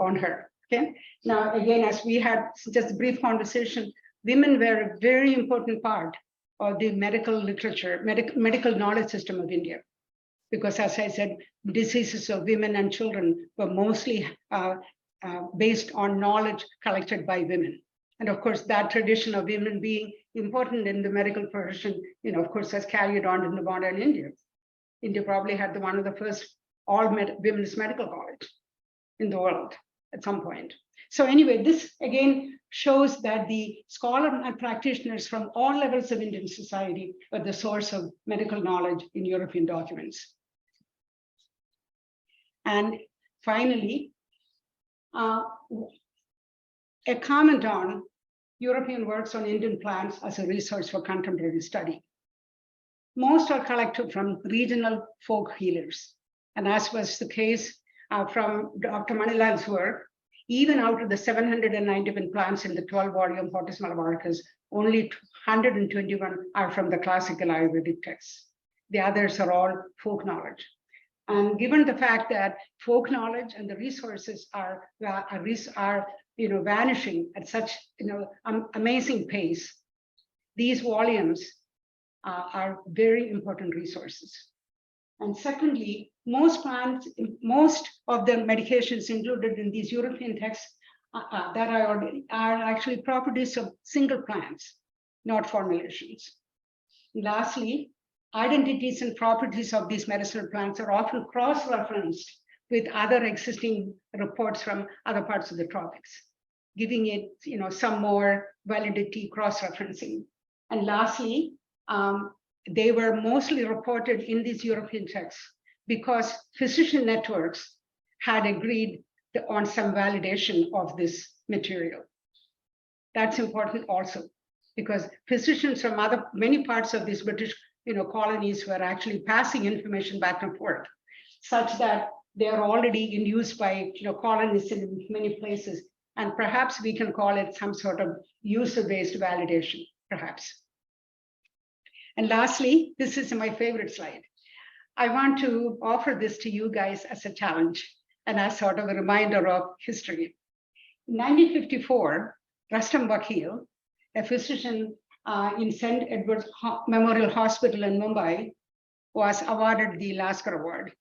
Okay. Now, again, as we had just a brief conversation, women were a very important part of the medical literature, medical knowledge system of India. Because as I said, diseases of women and children were mostly based on knowledge collected by women. And of course, that tradition of women being important in the medical profession, of course, has carried on in the modern India. India probably had one of the first all-women's medical college in the world at some point. So anyway, this again shows that the scholars and practitioners from all levels of Indian society were the source of medical knowledge in European documents. And finally, a comment on European works on Indian plants as a resource for contemporary study. Most are collected from regional folk healers. And as was the case from Dr. Manilal's work, even out of the 791 plants in the 12-volume Hortus Malabaricus, only 121 are from the classical Ayurvedic texts. The others are all folk knowledge. And given the fact that folk knowledge and the resources are vanishing at such amazing pace, these volumes are very important resources. And secondly, most plants, most of the medications included in these European texts are actually properties of single plants, not formulations. Lastly, identities and properties of these medicinal plants are often cross-referenced with other existing reports from other parts of the tropics, giving it, some more validity cross-referencing. And lastly, they were mostly reported in these European texts because physician networks had agreed on some validation of this material. That's important also, because physicians from many parts of these British colonies were actually passing information back and forth, such that they are already in use by colonists in many places. And perhaps we can call it some sort of user-based validation, perhaps. And lastly, this is my favorite slide. I want to offer this to you guys as a challenge and as sort of a reminder of history. In 1954, Rustam Vakil, a physician in St. Edward's Memorial Hospital in Mumbai, was awarded the Lasker Award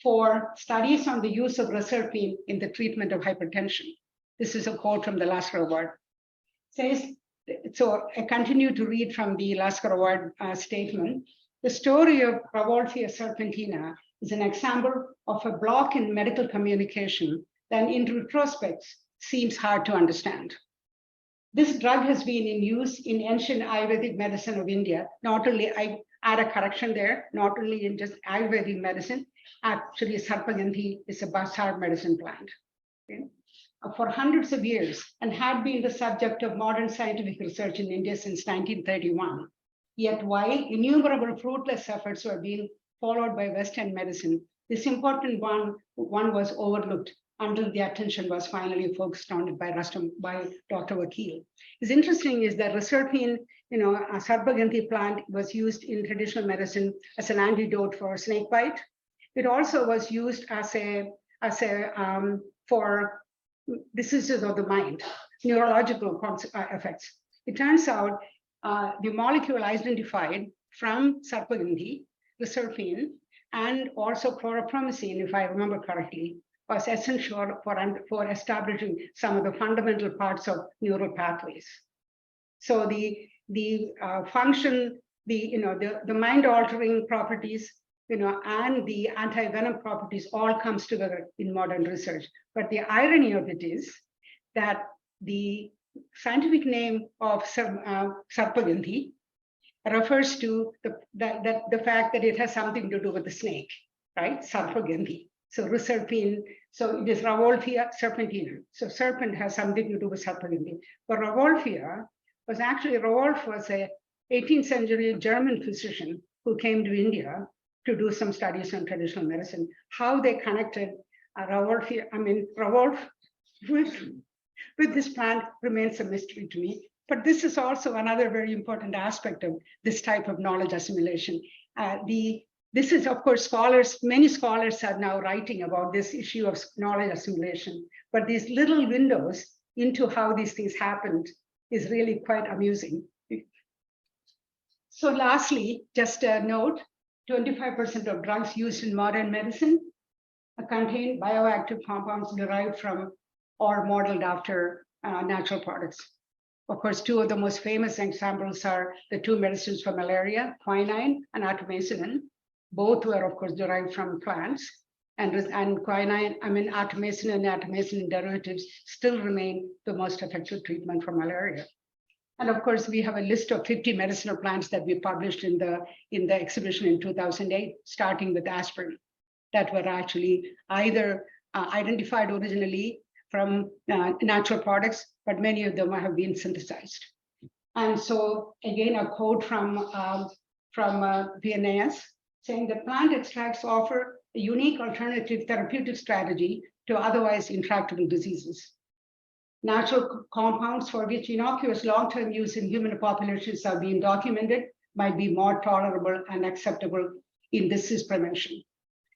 for studies on the use of reserpine in the treatment of hypertension. This is a quote from the Lasker Award. So I continue to read from the Lasker Award statement. The story of Rauwolfia serpentina is an example of a block in medical communication that in retrospect seems hard to understand. This drug has been in use in ancient Ayurvedic medicine of India. Not only, I add a correction there, not only in just Ayurvedic medicine, actually Sarpaganthi is a Basar medicine plant. Okay? For hundreds of years, and had been the subject of modern scientific research in India since 1931. Yet while innumerable fruitless efforts were being followed by Western medicine, this important one was overlooked until the attention was finally focused on it by Dr. Vakil. It's interesting is that reserpine, a Sarpaganthi plant was used in traditional medicine as an antidote for snake bite. It also was used for diseases of the mind, neurological effects. It turns out the molecule identified from Sarpaganthi, reserpine, and also chlorpromazine, if I remember correctly, was essential for establishing some of the fundamental parts of neural pathways. So the function, the mind-altering properties, and the anti-venom properties all comes together in modern research. But the irony of it is that the scientific name of Sarpaganthi refers to the fact that it has something to do with the snake, right? Sarpaganthi. So reserpine, so it is Rauwolfia serpentina. So serpent has something to do with Sarpaganthi. But Rauwolfia was actually, Rauwolf was a 18th century German physician who came to India to do some studies on traditional medicine. How they connected Rauwolf with this plant remains a mystery to me. But this is also another very important aspect of this type of knowledge assimilation. This is, of course, many scholars are now writing about this issue of knowledge assimilation, but these little windows into how these things happened is really quite amusing. So lastly, just a note, 25% of drugs used in modern medicine contain bioactive compounds derived from or modeled after natural products. Of course, two of the most famous examples are the two medicines for malaria, quinine and artemisinin. Both were, of course, derived from plants. And quinine, artemisinin and artemisinin derivatives still remain the most effective treatment for malaria. And of course, we have a list of 50 medicinal plants that we published in the exhibition in 2008, starting with aspirin, that were actually either identified originally from natural products, but many of them have been synthesized. And so again, a quote from Linnaeus saying that plant extracts offer a unique alternative therapeutic strategy to otherwise intractable diseases. Natural compounds for which innocuous long-term use in human populations are being documented might be more tolerable and acceptable in disease prevention.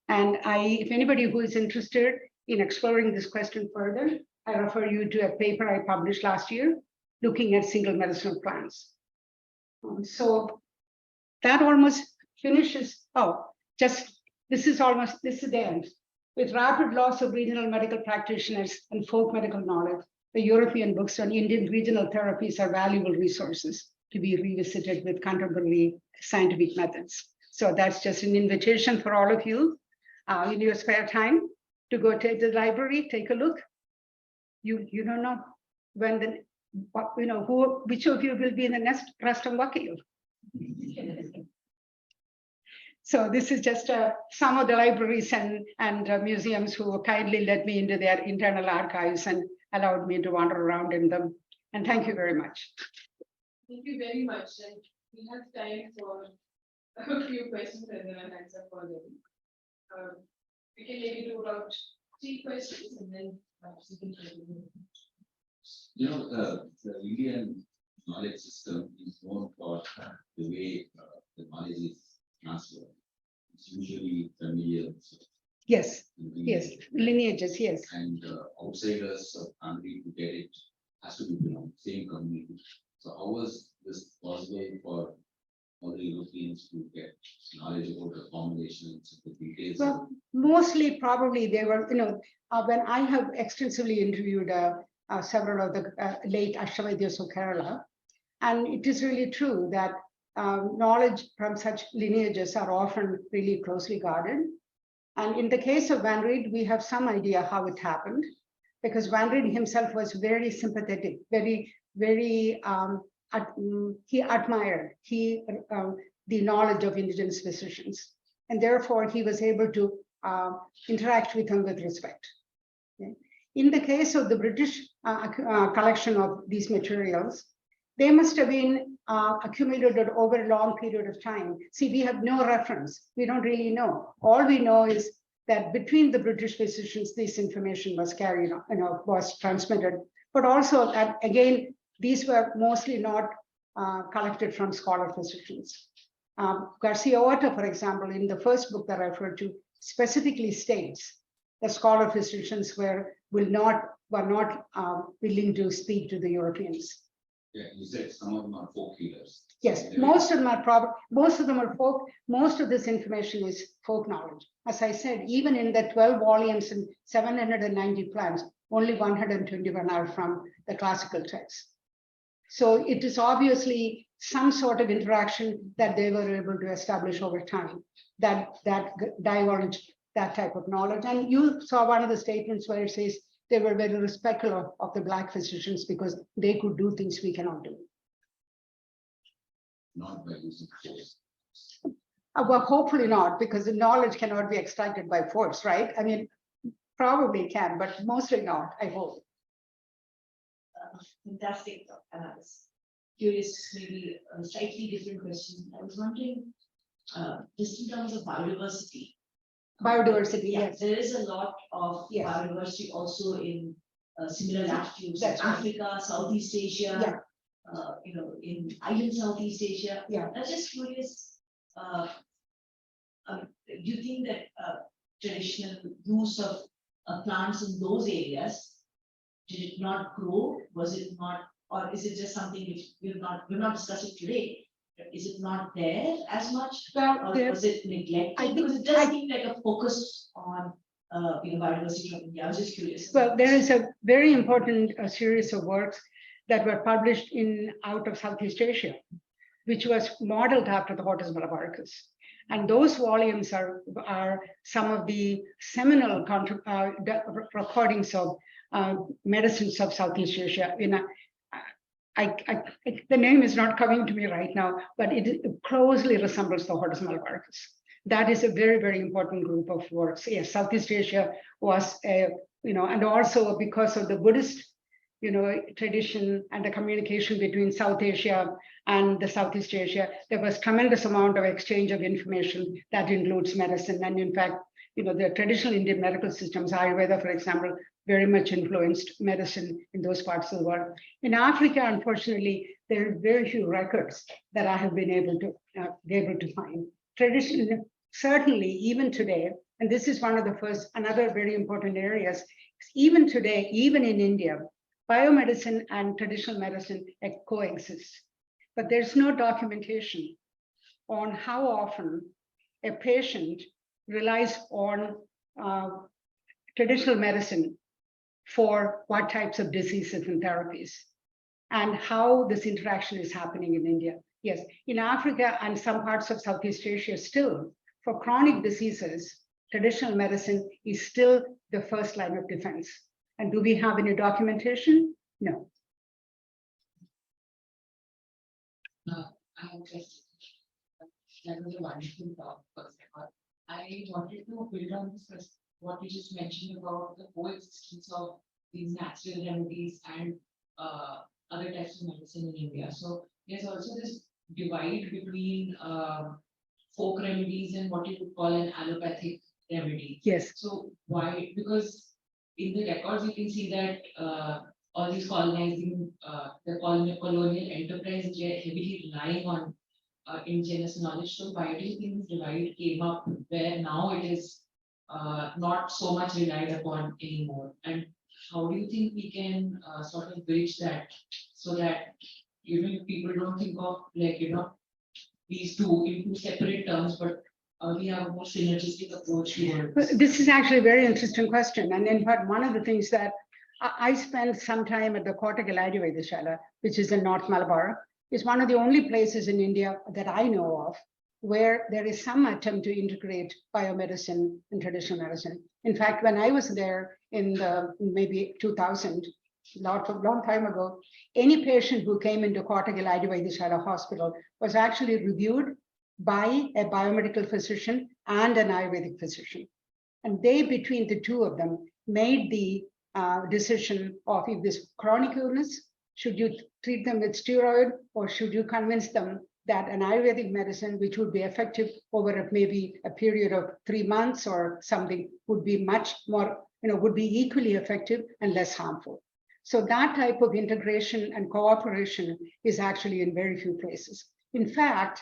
And if anybody who is interested in exploring this question further, I refer you to a paper I published last year looking at single medicinal plants. So that almost finishes. This is the end. With rapid loss of regional medical practitioners and folk medical knowledge, the European books on Indian regional therapies are valuable resources to be revisited with contemporary scientific methods. So that's just an invitation for all of you in your spare time to go to the library, take a look. You don't know when which of you will be in the next Rastam Vakil. So this is just some of the libraries and museums who kindly let me into their internal archives and allowed me to wander around in them. And thank you very much. Thank you very much. And we have time for a few questions and then I'll answer for them. We can maybe do about 3 questions and then we can continue. The Indian knowledge system is known for the way the knowledge is transferred. It's usually familial. Yes, yes, lineages, yes. And outsiders of country to get it has to be same community. So how was this possible for other Europeans to get knowledge about the formulations, the details? Well, mostly probably they were, when I have extensively interviewed several of the late Ashtavadyas of Kerala, and it is really true that knowledge from such lineages are often really closely guarded. And in the case of Van Reed, we have some idea how it happened, because Van Reed himself was very sympathetic, very, he admired the knowledge of indigenous physicians. And therefore, he was able to interact with them with respect. Okay. In the case of the British collection of these materials, they must have been accumulated over a long period of time. See, we have no reference. We don't really know. All we know is that between the British physicians, this information was carried, was transmitted. But also, again, these were mostly not collected from scholar physicians. Garcia Orta, for example, in the first book that I referred to, specifically states that scholar physicians were not willing to speak to the Europeans. Yeah, you said some of them are folk healers. Yes, most of them are folk. Most of this information is folk knowledge. As I said, even in the 12 volumes and 790 plants, only 121 are from the classical texts. So it is obviously some sort of interaction that they were able to establish over time that divulged that type of knowledge. And you saw one of the statements where it says they were very respectful of the Black physicians because they could do things we cannot do. Not by using force. Well, hopefully not, because the knowledge cannot be extracted by force, right? I mean, probably can, but mostly not, I hope. Fantastic, Anna. Curious, maybe a slightly different question. I was wondering, just in terms of biodiversity. Biodiversity, Yeah, yes. there is a lot of Yes. biodiversity also in similar latitudes, That's right. Africa, Southeast Asia, in island Southeast Asia. Yeah. I was just curious, do you think that traditional use of plants in those areas, did it not grow? Was it not, or is it just something which we're not discussing today? Is it not there as much? Well, Or was it neglected? Because it does seem like a focus on biodiversity from India. I was just curious. well, there is a very important series of works that were published out of Southeast Asia, which was modeled after the Haapus Malabaricus. And those volumes are some of the seminal recordings of medicines of Southeast Asia. The name is not coming to me right now, but it closely resembles the Haapus Malabaricus. That is a very, very important group of works. Yes, Southeast Asia was, and also because of the Buddhist, tradition and the communication between South Asia and the Southeast Asia, there was tremendous amount of exchange of information that includes medicine. And in fact, the traditional Indian medical systems, Ayurveda, for example, very much influenced medicine in those parts of the world. In Africa, unfortunately, there are very few records that I have been able to find. Traditionally, certainly, even today, and this is one of the another very important areas, even today, even in India, biomedicine and traditional medicine coexist. But there's no documentation on how often a patient relies on traditional medicine for what types of diseases and therapies, and how this interaction is happening in India. Yes, in Africa and some parts of Southeast Asia still, for chronic diseases, traditional medicine is still the first line of defense. And do we have any documentation? No. I have just, that was a wonderful talk, first of all. I wanted to build on this, what you just mentioned about the coexistence of these natural remedies and other types of medicine in India. So there's also this divide between folk remedies and what you could call an allopathic remedy. Yes. So why? Because in the records you can see that all these colonizing, the colonial enterprise is heavily relying on indigenous knowledge. So why do you think this divide came up where now it is not so much relied upon anymore? And how do you think we can sort of bridge that so that people don't think of like these two in two separate terms, but we have a more synergistic approach towards. This is actually a very interesting question. And in fact, one of the things that I spent some time at the Cortical Ayurvedishala, which is in North Malabar, is one of the only places in India that I know of where there is some attempt to integrate biomedicine and traditional medicine. In fact, when I was there in the maybe 2000, long time ago, any patient who came into Cortical Ayurvedishala hospital was actually reviewed by a biomedical physician and an Ayurvedic physician. And they, between the two of them, made the decision of if this chronic illness, should you treat them with steroid or should you convince them that an Ayurvedic medicine, which would be effective over maybe a period of 3 months or something, would be much more, would be equally effective and less harmful. So that type of integration and cooperation is actually in very few places. In fact,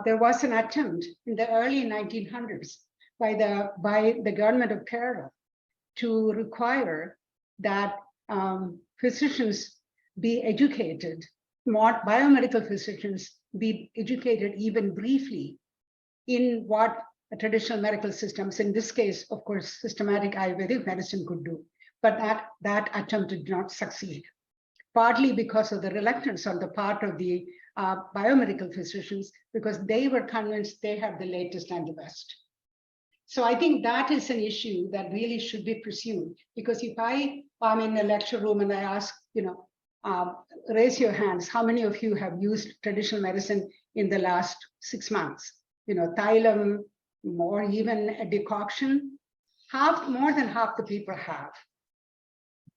there was an attempt in the early 1900s by the government of Kerala to require that physicians be educated, biomedical physicians be educated even briefly in what traditional medical systems, in this case, of course, systematic Ayurvedic medicine could do. But that attempt did not succeed, partly because of the reluctance on the part of the biomedical physicians, because they were convinced they had the latest and the best. So I think that is an issue that really should be pursued, because if I'm in a lecture room and I ask, raise your hands, how many of you have used traditional medicine in the last 6 months? Thylum or even a decoction, more than half the people have.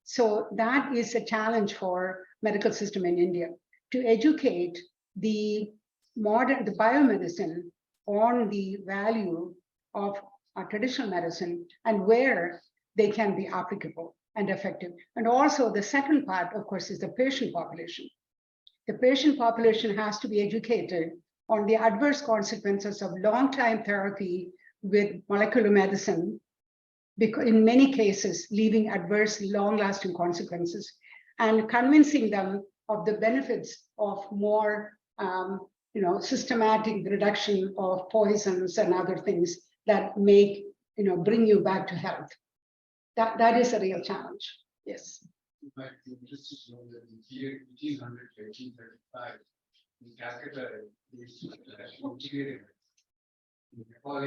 So that is a challenge for medical system in India, to educate the biomedicine on the value of traditional medicine and where they can be applicable and effective. And also the second part, of course, is the patient population. The patient population has to be educated on the adverse consequences of long-time therapy with molecular medicine, because in many cases, leaving adverse, long-lasting consequences, and convincing them of the benefits of more systematic reduction of poisons and other things that make, bring you back to health. That is a real challenge. Yes. But just to know that in the year 1800 to 1835, in Calcutta, they used to integrate it. In Nepal,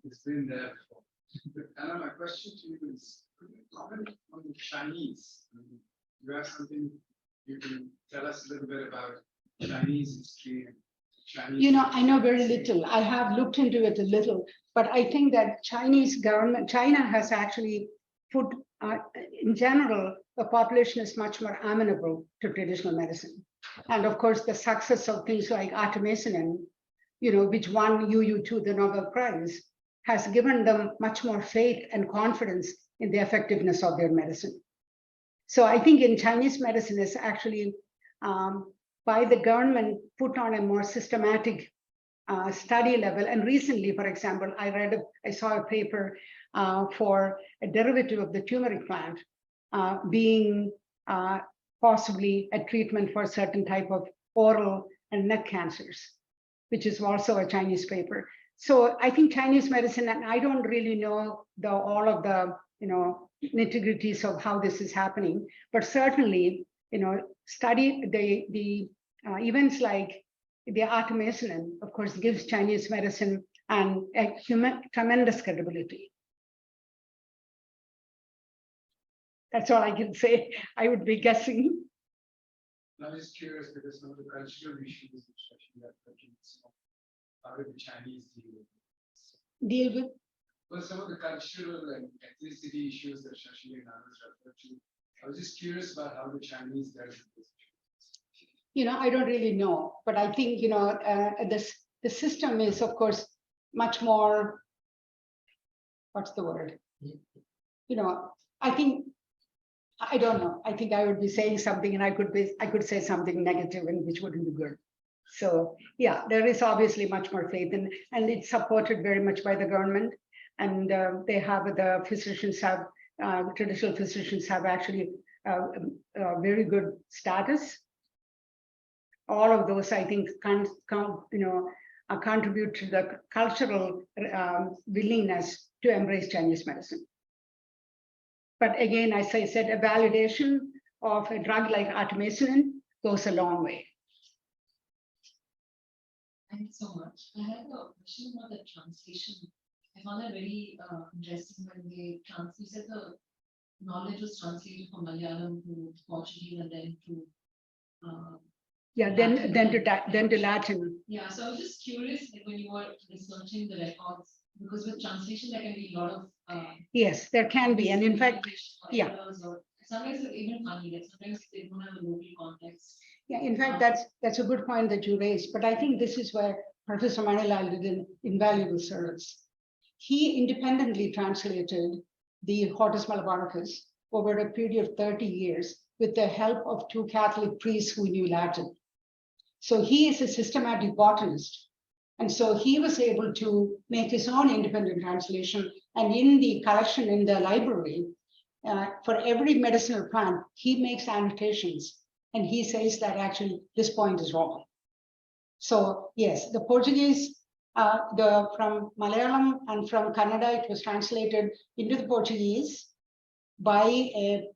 it's been there before. But Anna, my question to you is, could you comment on the Chinese? You have something you can tell us a little bit about Chinese history and Chinese. I know very little. I have looked into it a little, but I think that China has actually put, in general, the population is much more amenable to traditional medicine. And of course, the success of things like artemisinin, which won UU2 the Nobel Prize, has given them much more faith and confidence in the effectiveness of their medicine. So I think in Chinese medicine is actually, by the government, put on a more systematic study level. And recently, for example, I saw a paper for a derivative of the turmeric plant being possibly a treatment for a certain type of oral and neck cancers, which is also a Chinese paper. So I think Chinese medicine, and I don't really know all of the nitty-gritties of how this is happening, but certainly study the events like the artemisinin, of course, gives Chinese medicine and a tremendous credibility. That's all I can say. I would be guessing. I'm just curious because some of the cultural issues which actually are touching, so how did the Chinese deal with it? Deal with. Well, some of the cultural and ethnicity issues that Shashi and others referred to. I was just curious about how the Chinese dealt with this. I don't really know, but I think, the system is, of course, much more, what's the word? I think, I don't know. I think I would be saying something and I could say something negative and which wouldn't be good. So yeah, there is obviously much more faith and it's supported very much by the government. And they have, the physicians have, traditional physicians have actually very good status. All of those, I think, contribute to the cultural willingness to embrace Chinese medicine. But again, as I said, a validation of a drug like artemisinin goes a long way. Thank you so much. I have a question about the translation. I found that very interesting when they said the knowledge was translated from Malayalam to Portuguese and then to then to Latin. Yeah, so I was just curious, like, when you were researching the records, because with translation there can be a lot of yes, there can be, and in fact, yeah. Or sometimes it's even funny that sometimes they don't have a local context. Yeah, in fact, that's a good point that you raised, but I think this is where Professor Manilal did an invaluable service. He independently translated the Hortus Malabaricus over a period of 30 years with the help of 2 Catholic priests who knew Latin. So he is a systematic botanist. And so he was able to make his own independent translation. And in the collection in the library, for every medicinal plant, he makes annotations. And he says that actually this point is wrong. So yes, the Portuguese, from Malayalam and from Kannada, it was translated into the Portuguese by a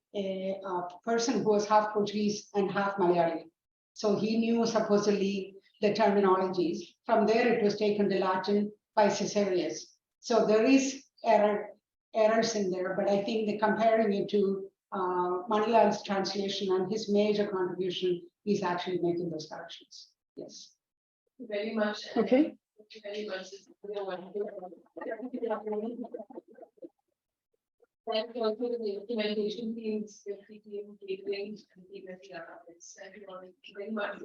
person who was half Portuguese and half Malayali. So he knew supposedly the terminologies. From there, it was taken to Latin by Caesarius. So there is errors in there, but I think the comparing it to Manilal's translation and his major contribution is actually making those corrections. Yes. Thank you very much. Okay. Thank you very much. Thank you also to the implementation teams, the team, catering, and the team at the Haapus. Thank you all very much.